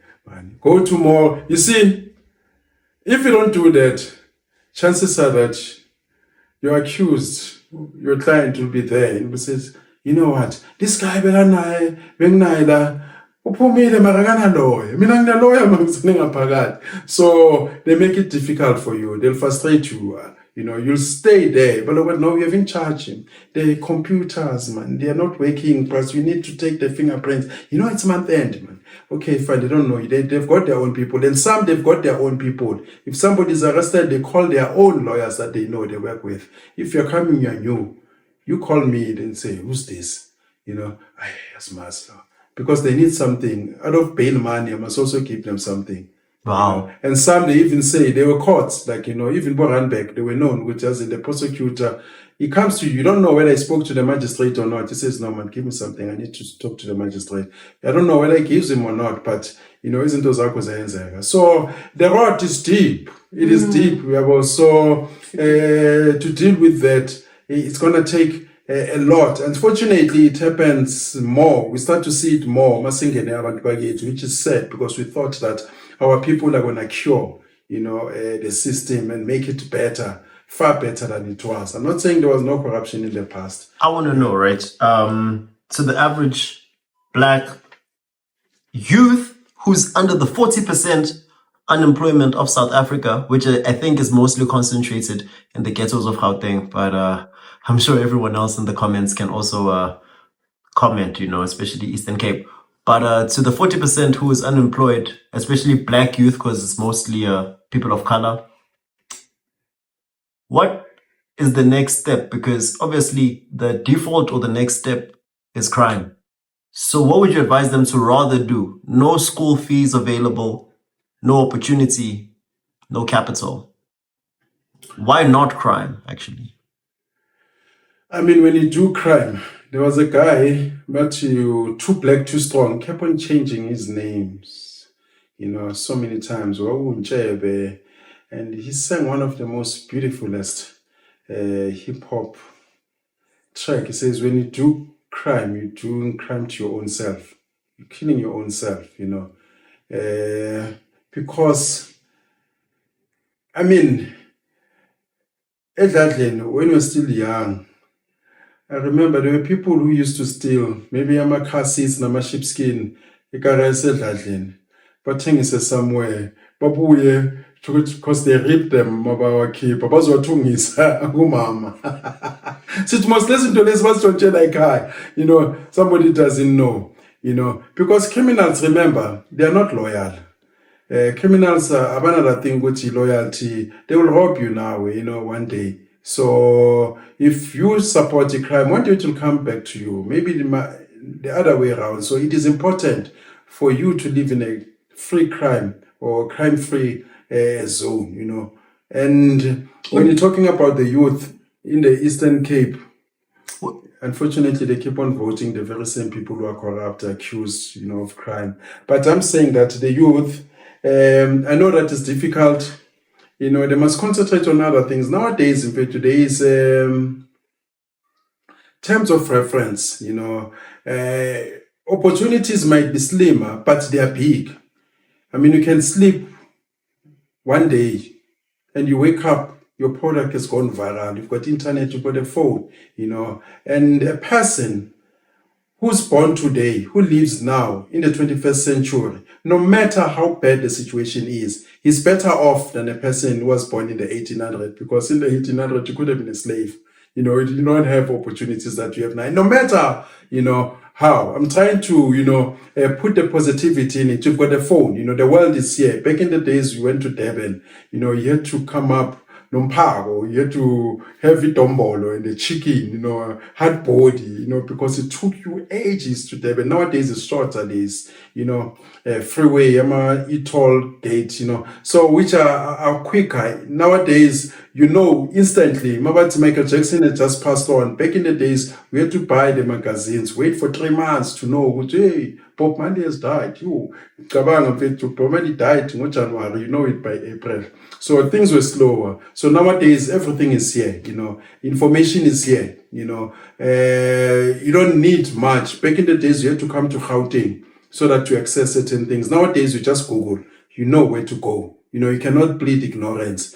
Go tomorrow. You see, if you don't do that, chances are that your accused, your client will be there and will say, you know what, this guy benginayila uphumile mara kana lawyer. Mina ngina lawyer mangisene ngaphakathi. So they make it difficult for you. They'll frustrate you. You'll stay there. But no, you haven't charged him. The computers, man, they are not working. Plus, you need to take the fingerprints. It's month end, man. Okay, fine, they don't know. They've got their own people. And some, they've got their own people. If somebody's arrested, they call their own lawyers that they know they work with. If you're coming, you're new. You call me and say, who's this? Yes, master. Because they need something. Out of bail money, I must also give them something. Wow. And some, they even say they were caught, even Boranbeck, they were known, which as in the prosecutor, he comes to you, you don't know whether he spoke to the magistrate or not. He says, no, man, give me something. I need to talk to the magistrate. I don't know whether he gives him or not, but, isn't those akos. So the road is deep. It is deep. We have also, to deal with that, it's going to take a lot. Unfortunately, it happens more. We start to see it more, which is sad because we thought that our people are going to cure, the system and make it better, far better than it was. I'm not saying there was no corruption in the past. I want to know, right? So the average black youth who's under the 40% unemployment of South Africa, which I think is mostly concentrated in the ghettos of Gauteng, but I'm sure everyone else in the comments can also comment, especially Eastern Cape. But to the 40% who is unemployed, especially black youth, because it's mostly people of color, what is the next step? Because obviously the default or the next step is crime. So what would you advise them to rather do? No school fees available, no opportunity, no capital. Why not crime, actually? I mean, when you do crime, there was a guy, Matthew, Too Black, Too Strong, kept on changing his names, so many times. And he sang one of the most beautifulest hip-hop track. He says, when you do crime, you're doing crime to your own self. You're killing your own self, because, I mean, Edladlen, when we were still young, I remember there were people who used to steal, maybe car seats, sheepskin, but things somewhere. Babuye, because they ripped them, so it must listen to this, what's somebody doesn't know, because criminals, remember, they are not loyal. Criminals are another thing with loyalty. They will rob you now, one day. So if you support the crime, one day it will come back to you. Maybe the other way around. So it is important for you to live in a free crime or crime-free zone, And when you're talking about the youth in the Eastern Cape, unfortunately, they keep on voting the very same people who are corrupt, accused, of crime. But I'm saying that the youth, I know that it's difficult. They must concentrate on other things. Nowadays, in fact, today's terms of reference, opportunities might be slimmer, but they are big. I mean, you can sleep one day and you wake up, your product has gone viral. You've got internet, you've got a phone, and a person who's born today, who lives now in the 21st century, no matter how bad the situation is, he's better off than a person who was born in the 1800s, because in the 1800s, you could have been a slave. You don't have opportunities that you have now. No matter, how. I'm trying to, put the positivity in it. You've got a phone, the world is here. Back in the days, you went to Durban, you had to come up Nompago, you had to have it dombolo and the chicken, hard body, because it took you ages to Durban. Nowadays it's shorter days, freeway, e-toll gate, so which are quicker. Nowadays you know instantly. Mabathi Michael Jackson had just passed on. Back in the days, we had to buy the magazines, wait for 3 months to know, hey, Bob Marley has died. Bob Marley died in January, you know it by April. So things were slower. So nowadays, everything is here, information is here, you don't need much. Back in the days, you had to come to Gauteng so that to access certain things. Nowadays, you just Google, you know where to go. You cannot plead ignorance,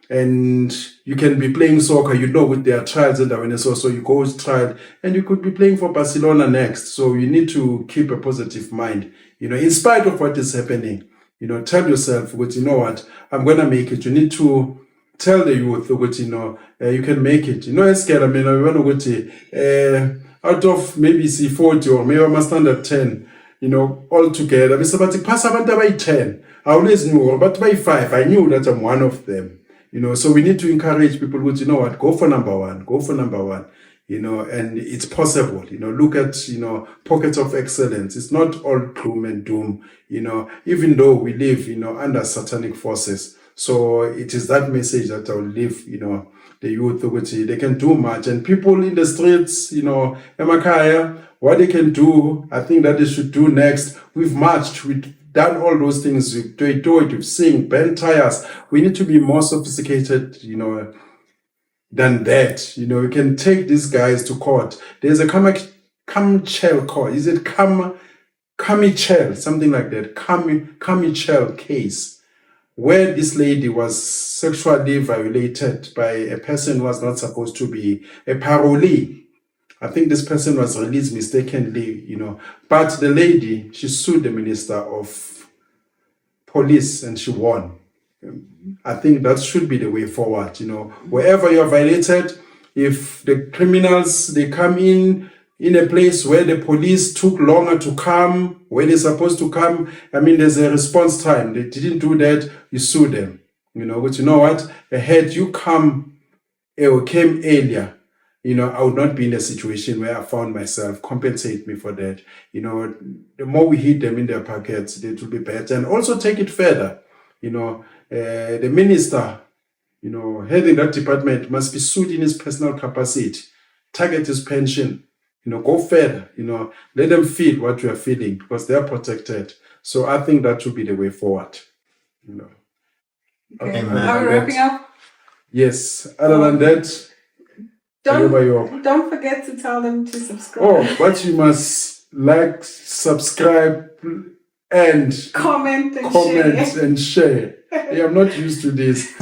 and you can be playing soccer, with their trials and awareness also, you go to trial, and you could be playing for Barcelona next. So you need to keep a positive mind, in spite of what is happening, tell yourself, you know what, I'm going to make it. You need to tell the youth, you can make it. Out of maybe 40 or maybe I'm standard 10, all together. Mr. pass about by 10. I always knew, but by 5, I knew that I'm one of them. So we need to encourage people who, go for number one, and it's possible. Look at, pockets of excellence. It's not all gloom and doom, even though we live, under satanic forces. So it is that message that I will leave, the youth, which they can do much. And people in the streets, Emakaya, what they can do, I think that they should do next. We've marched, we've done all those things, we've sing, bent tires. We need to be more sophisticated, than that. We can take these guys to court. There's a Kamichel court. Is it Kamichel? Something like that. Kamichel case, where this lady was sexually violated by a person who was not supposed to be a parolee. I think this person was released mistakenly, But the lady, she sued the Minister of Police and she won. I think that should be the way forward, Wherever you are violated, if the criminals, they come in a place where the police took longer to come, where they're supposed to come, there's a response time. They didn't do that, you sue them. But you know what? Had you came earlier, I would not be in a situation where I found myself. Compensate me for that. The more we hit them in their pockets, it will be better. And also take it further. The minister, heading that department must be sued in his personal capacity. Target his pension. Go further. Let them feel what you are feeling because they are protected. So I think that should be the way forward. Okay. Are we wrapping up? Yes. Other than that, don't forget to tell them to subscribe. Oh, but you must like, subscribe, and comment and share. Yeah, I'm not used to this.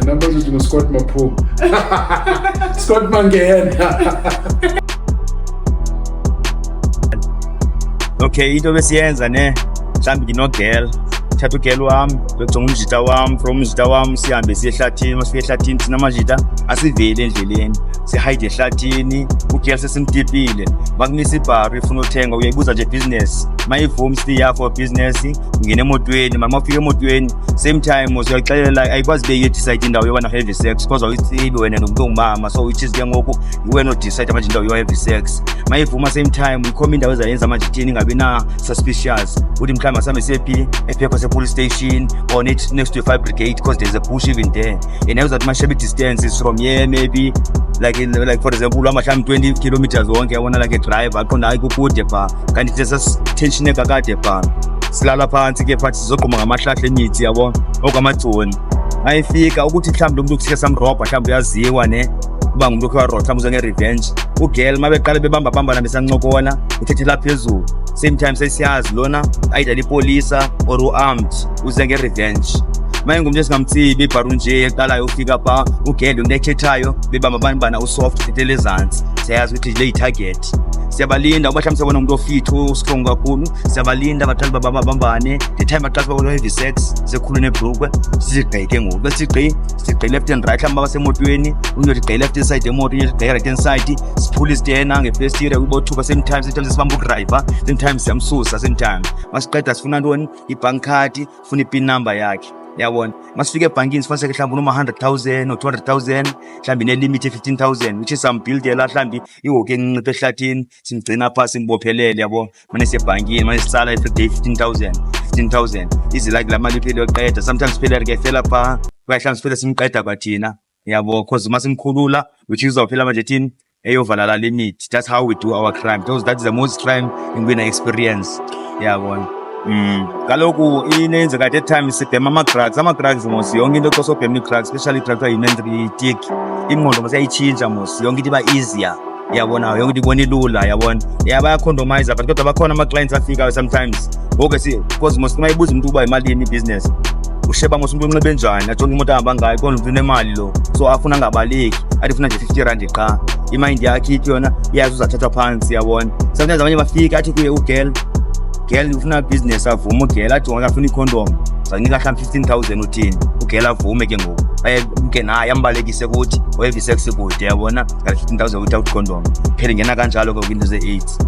Numbers with Scott Mapu. Scott Mangen. Okay, into besiyenza ne mhlambi nginogel thatha ugel wami bejonga umjita wami from umjita wami sihambe siye ehlathini masifike ehlathini thina amajita asiveli endleleni sihide ehlathini ugel sesimdipile makumisa ibharu ifuna uthenga uyayibuza nje business mayivumi siya for business ngene emotweni mafika emotweni same time uyaxelela ayikwazi beke decide indawo yoba na heavy sex because awuyitsibi wena nomuntu ongumama so which is ke ngoku iwe no decide manje indawo yo heavy sex mayivuma same time uyikhoma indawo ezayenza amajitini ngabe na suspicious uthi mhlawumbe asambe sephi ephekho police station or next to a fire brigade because there's a bush even there and I was at my shabby distance is from here maybe like for example mhlawumbe 20 kilometers wonke yabona like a drive aqonda ayikukude pha kanti there's tension ekakade pha silala phansi ke phathi sizoqhuma ngamahlahle emithi yabona okwamadzoni ayifika ukuthi mhlawumbe umuntu kusike samrobha mhlawumbe uyaziwa ne kuba ngumuntu okwa road mhlawumbe uzenge revenge ugel mabeqala bebamba besancokola uthethela phezulu same time sesiyazi lona either lipolisa or uarmed uzenge revenge manje ngumuntu esingamtsibi ibharu nje eqala uyofika pha ugel unekhethayo bebamba usoft uthethela ezantsi siyazi ukuthi le target siyabalinda uba mhlawumbe sabona umuntu ofitho strong kakhulu siyabalinda abathali babambane the time baqala babona heavy sex sekhulu nebhrukwe sigqeke ngoku bese sigqe left and right mhlawumbe basemotweni unyothi gqe left side emoto unyothi gqe right hand side siphula isitena ngefestire ubothuka sometimes sibamba udriver sometimes siyamsusa sometimes masiqeda sifuna ntoni ibank card ufuna ipin number yakhe yabona masifike ebhankini sifanele mhlawumbe noma 100,000 or 200,000 mhlawumbe ne limit 15,000 which is some build yela mhlawumbe ihoke enciniphe ehlathini simgcina pha simbophelele yabo manje siyebhankini manje sicala every day 15,000 easy like la mali iphele yoqeda sometimes iphele ke fela pha bayahlanza siphele simqeda kwathina yabo cause masimkhulula which is uzawuphela manje thini eyovala la limit. That's how we do our crime because that is the most crime in experience yabona. Kaloku inenzeka at that time sibhema ama-drugs mos yonke into xa sobhema i-drugs especially i-drugs yi-mentritic ingqondo mos iyayitshintsha mos yonke into iba easier yabona yonke into ibona ilula yabona bayacondomize but kodwa bakhona ama-clients afikayo sometimes ngoku because mos uma ibuza umuntu uba imalini ibhizinesi usheba mos umuntu unxibe njani ajonge imoto ahamba ngayo kodwa umuntu unemali lo so afuna angabaleki athi funa nje 50 rand qha imind yakhe ithi yona iyazi uzathathwa phansi yabona. Sometimes abanye bafika athi kuye ugirl ufuna business avume ugirl athi wona afuna i-condom zanika mhlawumbe 15,000 uthini ugirl avume ke ngoku bayeke naye ambalekise ukuthi oyebisex kude yabona 15,000 without condom phela ngena kanjalo ke into ze-AIDS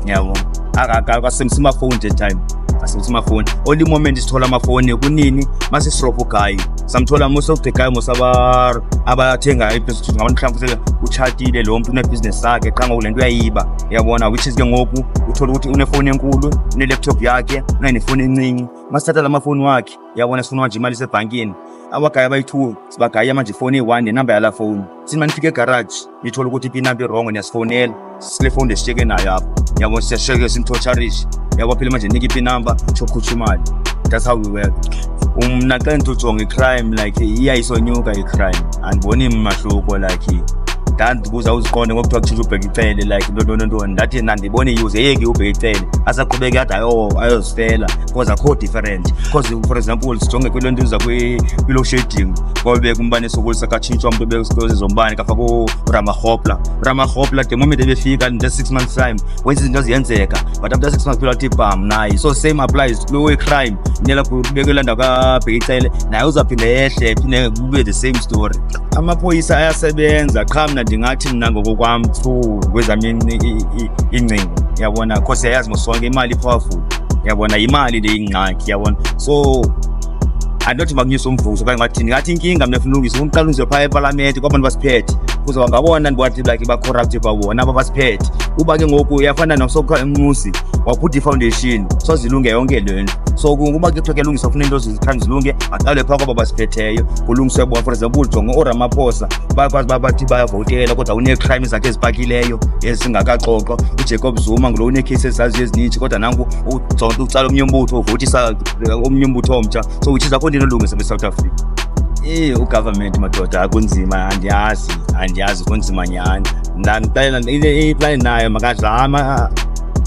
yabona akasemsima phone that time asemsima phone only moment sithola amafoni kunini mase sirop guy samthola most of the guy mosaba abathenga ibhizinisi ngabantu mhlawumbe uchatile lo muntu unebusiness sakhe qanga kulento uyayiba yabona which is ke ngoku uthola ukuthi unefoni enkulu une-laptop yakhe unefoni encinci masithatha lamafoni wakhe yabona sifuna manje imali sebhankini abagaya bayi-2 sibagaya manje ifoni eyi-1 nenamba yala foni sithi manifika egarage nithola ukuthi ipinamba i-wrong niyasifonela sile foni lesishiyeke nayo apho yabona siyashiyeke simthocharish yabo phela manje nika ipinamba shokukhutha imali. That's how we work. Mna xa ntujonga i-crime like iyayisonyuka i-crime andiboni mahluko like ndandibuza uziqonde ngokuthiwa kutshintsha ubheka icele like ntoni ndathi nandibona iyuze yeki ubheka icele asaqhubeke ade ayozifela because akho different because for example sijonge kwilo nto iza kwi-load shedding kwabeka umbane sokulisa katshintshwa umuntu obeka zombane kafaka uRamahopla the moment ebefika in just 6 months time wenza izinto ziyenzeka but after 6 months phela wathi bam naye so same applies kulo crime nyela kubekela ndawo kabheka icele naye uzaphinda yehle phinde kube the same story. Amaphoyisa ayasebenza qha mna ndingathi mna ngokokwam through kwezami ingcingo yabona because yayazi mosonke imali powerful yabona imali le ingxaki yabona so andothi makunyisa umvuzo kanye ngathi inkinga mina funa ulungisa umqala unze phaya eParliament kwabantu basiphethe kuze wangabona ndibathi like ba-corrupt babona abasiphethe uba ke ngoku yafana nosokha emusi waphutha i-foundation so zilunge yonke lento so kuba kuthiwa kelungisa ufuna into zikhanye zilunge aqale phaa kwaba basiphetheyo kulungiswe bona for example jonga oRamaphosa bakwazi bathi bayavotela kodwa une-crime zakhe ezipakileyo ezingakaxoxwa uJacob Zuma ngulo une-case ezaziyo ezininji kodwa nanku utsala omnye umbutho uvotisa omnye umbutho omtsha so which is akho into elungisa beSouth Africa. Ugovernment madoda akunzima andiyazi kunzima nyani ndandixelela iplani nayo makazama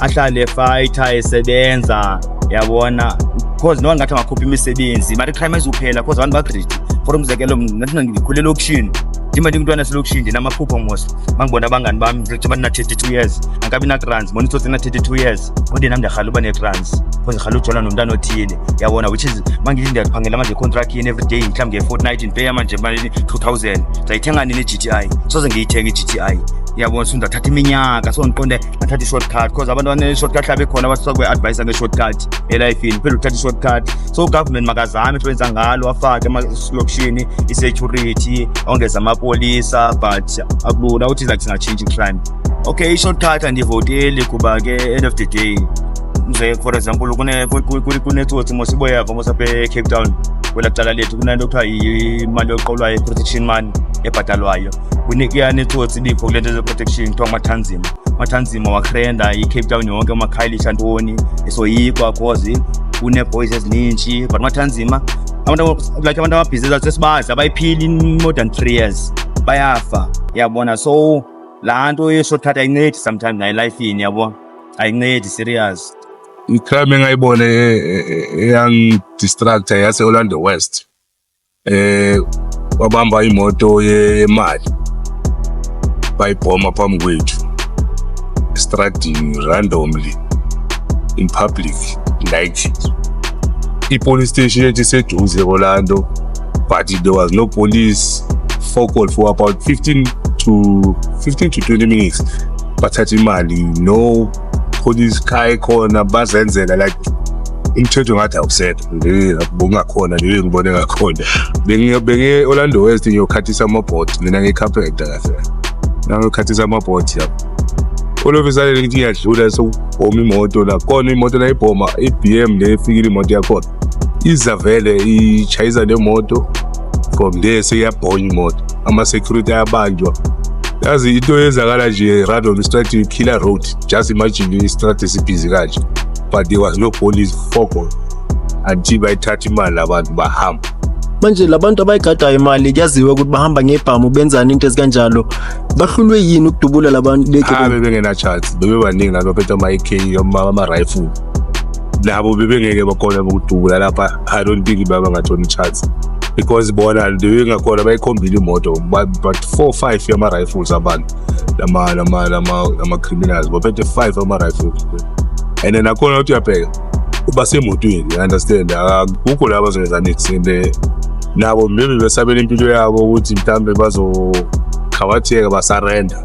ahlale fighter esebenza yabona because no one ngathi angakhupha imisebenzi but i-crime izuphela because abantu bagreedy for umzekelo nathi ndikhule elokishini ndima ndingumntwana eselokishini ndinamaphupho mos bangibona abangani bami ngithi bana 32 years angabi na-trans bona itsotsi na-32 years kodwa nam ndiyarhala uba ne-trans because ndirhala ujola nomntana othile yabona which is mangithi ndiyaphangela manje contract yini every day mhlawumbe nge-fortnight ndipeya manje malini 2,000 ndizayithenga nini i-GTI soze ngiyithenga i-GTI yabona so ndathatha iminyaka so ndiqonde ndathatha i-shortcut because abantu bane-shortcut hlabe khona bathi kwe-advise nge-shortcut elifini phela uthatha i-shortcut so ugovernment makazame wenza ngalo afake emalokishini i-security ongeza amapolisa but akulula uthi like singatshintsha i-crime. Okay, i-shortcut andivoteli kuba ke end of the day nje for example kunetsotsi mosiboyava mosapha eCape Town kwela cala lethu kunanto kuthiwa imali yoqolwayo i-protection money ebhatalwayo kuyanetsotsi ibikho kulento ze-protection kuthiwa mathanzima wakrenda i-Cape Town yonke umakhaylisha ntoni esoyikwa cause une-boys ezininji but mathanzima abantu amabhizinisi asesibazi abayiphili in more than 3 years bayafa yabona so laa nto ye-shortcut ayincedi sometimes nayo elifini yabona ayincedi serious. I-crime engayibone eyangidistracta yase-Orlando West wabamba imoto yemali bayibhoma phambi kwethu estradini randomly in public like i-police station ethi seduze Orlando but there was no police focal for about 15 to 20 minutes bathatha imali no police car khona bazenzela like umthetho ngathi awusetho ngakhona ngibone ngakhona benge Orlando West ngiyokhathisa amabhoti mina ngecarpenter kahle ngiyokhathisa amabhoti yabo all of a sudden ngithi ngiyadlula sobhoma imoto la khona imoto la ibhoma iBM le efikile imoto yakhona izavele ichayisa le moto from there seyiyabhonya imoto ama-security ayabanjwa. Yazi into eyenzakala nje random strategy killer road, just imagine i-strategy esibhizi kanje, but there was no police focus until bayithatha imali abantu bahamba. Manje labantu abayigadayo imali kuyaziwe ukuthi bahamba ngebhamu benzani into ezikanjalo, bahlulwe yini ukudubula labantu bebengena chance, bebebaningi nabo baphethe ama-AK ama-rifle, labo bebengeke bakhona ukudubula lapha. I don't think babangathoni chance because bona bebengakhona bayikhombile imoto, but 4-5 yama-rifles abantu lama-criminals baphethe 5 ama-rifles, and then akhona ukuthi uyabheka basemotweni, you understand, akukho la bazoyenza next, nabo maybe besabela impilo yabo ukuthi mhlambe bazokhawatheka basarenda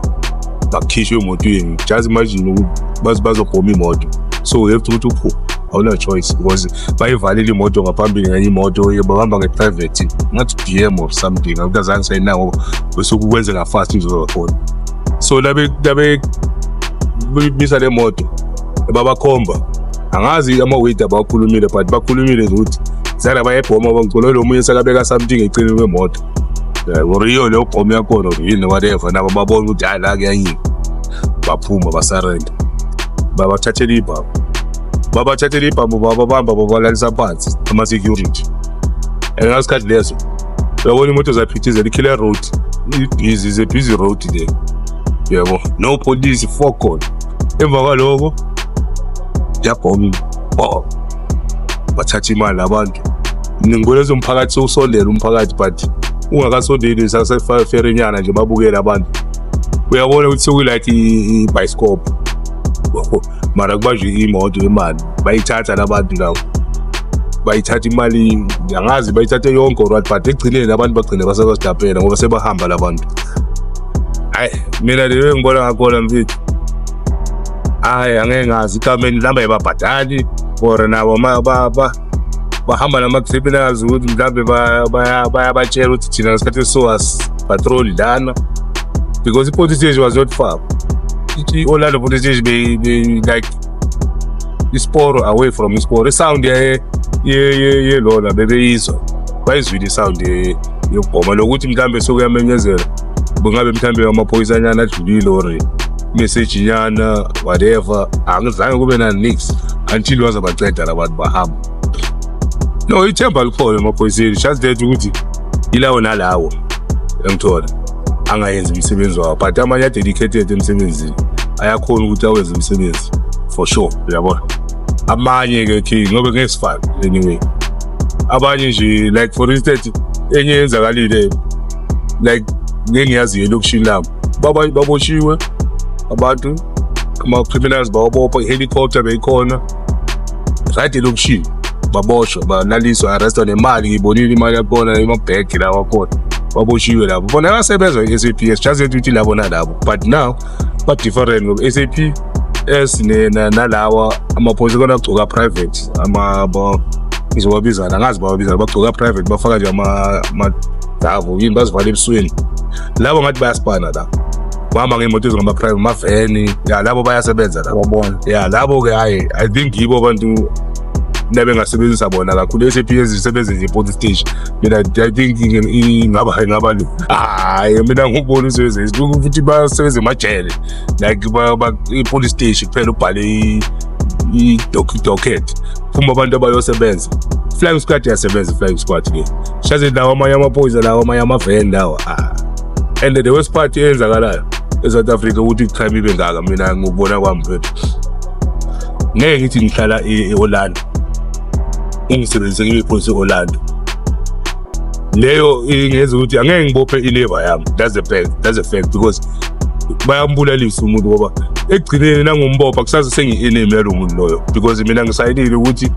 bakhishwe emotweni. Just imagine ukuthi bazobhoma imoto, so you have to ukuthi awuna choice because bayivalile imoto ngaphambili ngenye imoto bahamba nge-private ngathi BM or something, akukazange sayinawo bese kukwenzeka fast izokhona. So labe bisa le moto babakhomba, angazi ama-weight abakhulumile but bakhulumile ukuthi zana bayebhoma bangicolo lo munye sakabeka something eceleni kwemoto, uriyo leyo bhoma yakhona yini whatever, nabo babona ukuthi hayi la kuyanyika, baphuma basarenda, babathathela ibhamu bababamba babalalisa phansi ama-security. And ngasikhathi leso uyabona imoto zaphithizela i-killer road, is a busy road there, yabo, no police focus. Emva kwaloko yabhoma bathatha imali abantu. Ngibona umphakathi sowusondela umphakathi, but ungakasondeli saseferinyana nje babukele abantu, uyabona ukuthi sekulike i-bioscope, mara kubanjwe imoto imali bayithatha labantu lawo, bayithatha imali, angazi bayithathe yonke or what, but ekugcineni abantu bagcine basebasidapela ngoba sebahamba labantu. Hayi mina leyo ngibona ngakhona mfethu, hayi angeke ngazi ikameni lamba yababhadali or nabo bahamba nama-criminals ukuthi mhlambe bayabatshela ukuthi thina ngesikhathi patrol lana, because i-police station was not far. I-Orlando police station be like isporo away from isporo, isound yelona bebeyizwa, bayizwile isound yokubhoma lokuthi mhlambe sokuyamenyezela, bungabe mhlambe amaphoyisanyana adlulile or message nyana whatever, angizange kube nanix until wazabaceda labantu bahamba. No, ithemba likhona emaphoyiseni, just that ukuthi ilawo nalawo engithola angayenza umsebenzi wawo, but amanye adedicated emsebenzini ayakhona ukuthi awenze umsebenzi for sure, uyabona. Amanye ke ngoba ngesifana anyway, abanye nje like for instance enye yenzakalile like ngiyaziyo elokushini labo baboshiwe abantu, ama-criminals bawabopha, i-helicopter beyikhona right elokushini, baboshwa banaliswa, arrestwa nemali, ngibonile imali yakhona emabhegi lawa khona, baboshiwe labo. Bona basebenza i-SAPS, just ukuthi labo nalabo, but now ba-different ngoba i-SAPS nalawa amaphoyisa khona agcoka private, ngizobabizana angazi bababizana, bagcoka private bafaka nje amadavu yini bazivala ebusweni, labo ngathi bayaspana la, bahamba ngemoto ezingama-private, amaveni, ya labo bayasebenza labo, babona, ya labo ke hayi I think yibo abantu nabengasebenzisa bona kakhulu. i-SAPS isebenza nje e-police station, mina I think ingaba hayi mina ngubona usebenzisa ukuthi basebenza emajele like i-police station kuphela ubhale i-docket phuma abantu abayosebenza. Flying squad yasebenza, flying squad ke shaze lawo amanye amaphoyisa lawo amanye amaveni lawo, and the worst part eyenzakalayo eSouth Africa ukuthi crime ibe ngaka, mina ngubona kwami mfethu ngeke ngithi ngihlala e-Orlando ungisebenzise ngibe-police e-Orlando, leyo ingenza ukuthi angeke ngibophe i-labor yami. That's a fact because bayambulalisa umuntu ngoba ekugcineni nangumbopha kusaze sengi-enemy yalo muntu loyo, because mina ngisayinile ukuthi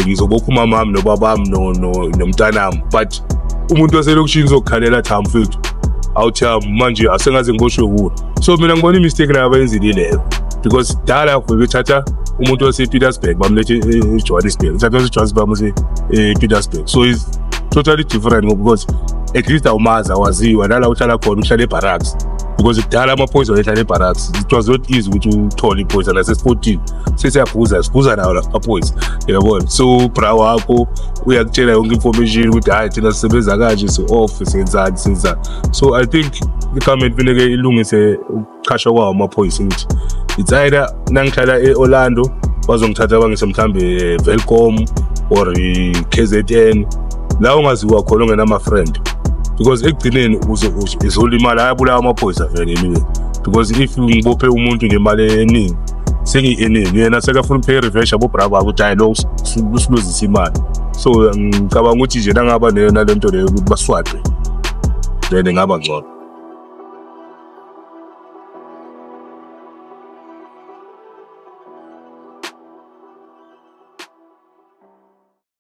ngizobopha umamami nobabami nomntanami, but umuntu waselokishini uzokukhalela tham mfethu awutham manje asengaze ngiboshwe kuwo. So mina ngibona i-mistake nayo abayenzile leyo, because dala bethatha umuntu wase-Pietersburg bamlethe eJohannesburg, uthatha wase-Johannesburg bamuse ePietersburg, so it's totally different because at least awumazi, awaziwa nala uhlala khona, uhlala ebarracks, because kudala amaphoyisa wayehlala ebarracks. It was not easy ukuthi uthole iphoyisa nase-14 sesiyaphuza nawo la amaphoyisa, yabona. So bra wakho uyakutshela yonke information ukuthi hayi thina sisebenza kanje, so-off senzani. So I think i-government funeke ilungise ukuqashwa kwawo amaphoyisa ukuthi it's either nangihlala e-Orlando bazongithatha bangise mhlambe Velcom or KZN la ungaziwa khona ungenama-friend, because ekugcineni uzolimala ayabulawa amaphoyisa vele anyway, because if ngibophe umuntu ngemali eningi sengiyi-earning yena sekafuna upay revenge abo bravo ukuthi hayi lo usiluzisa imali. So ngicabanga ukuthi nje nangaba nalento leyo ukuthi baswaphe then ngaba ngcono.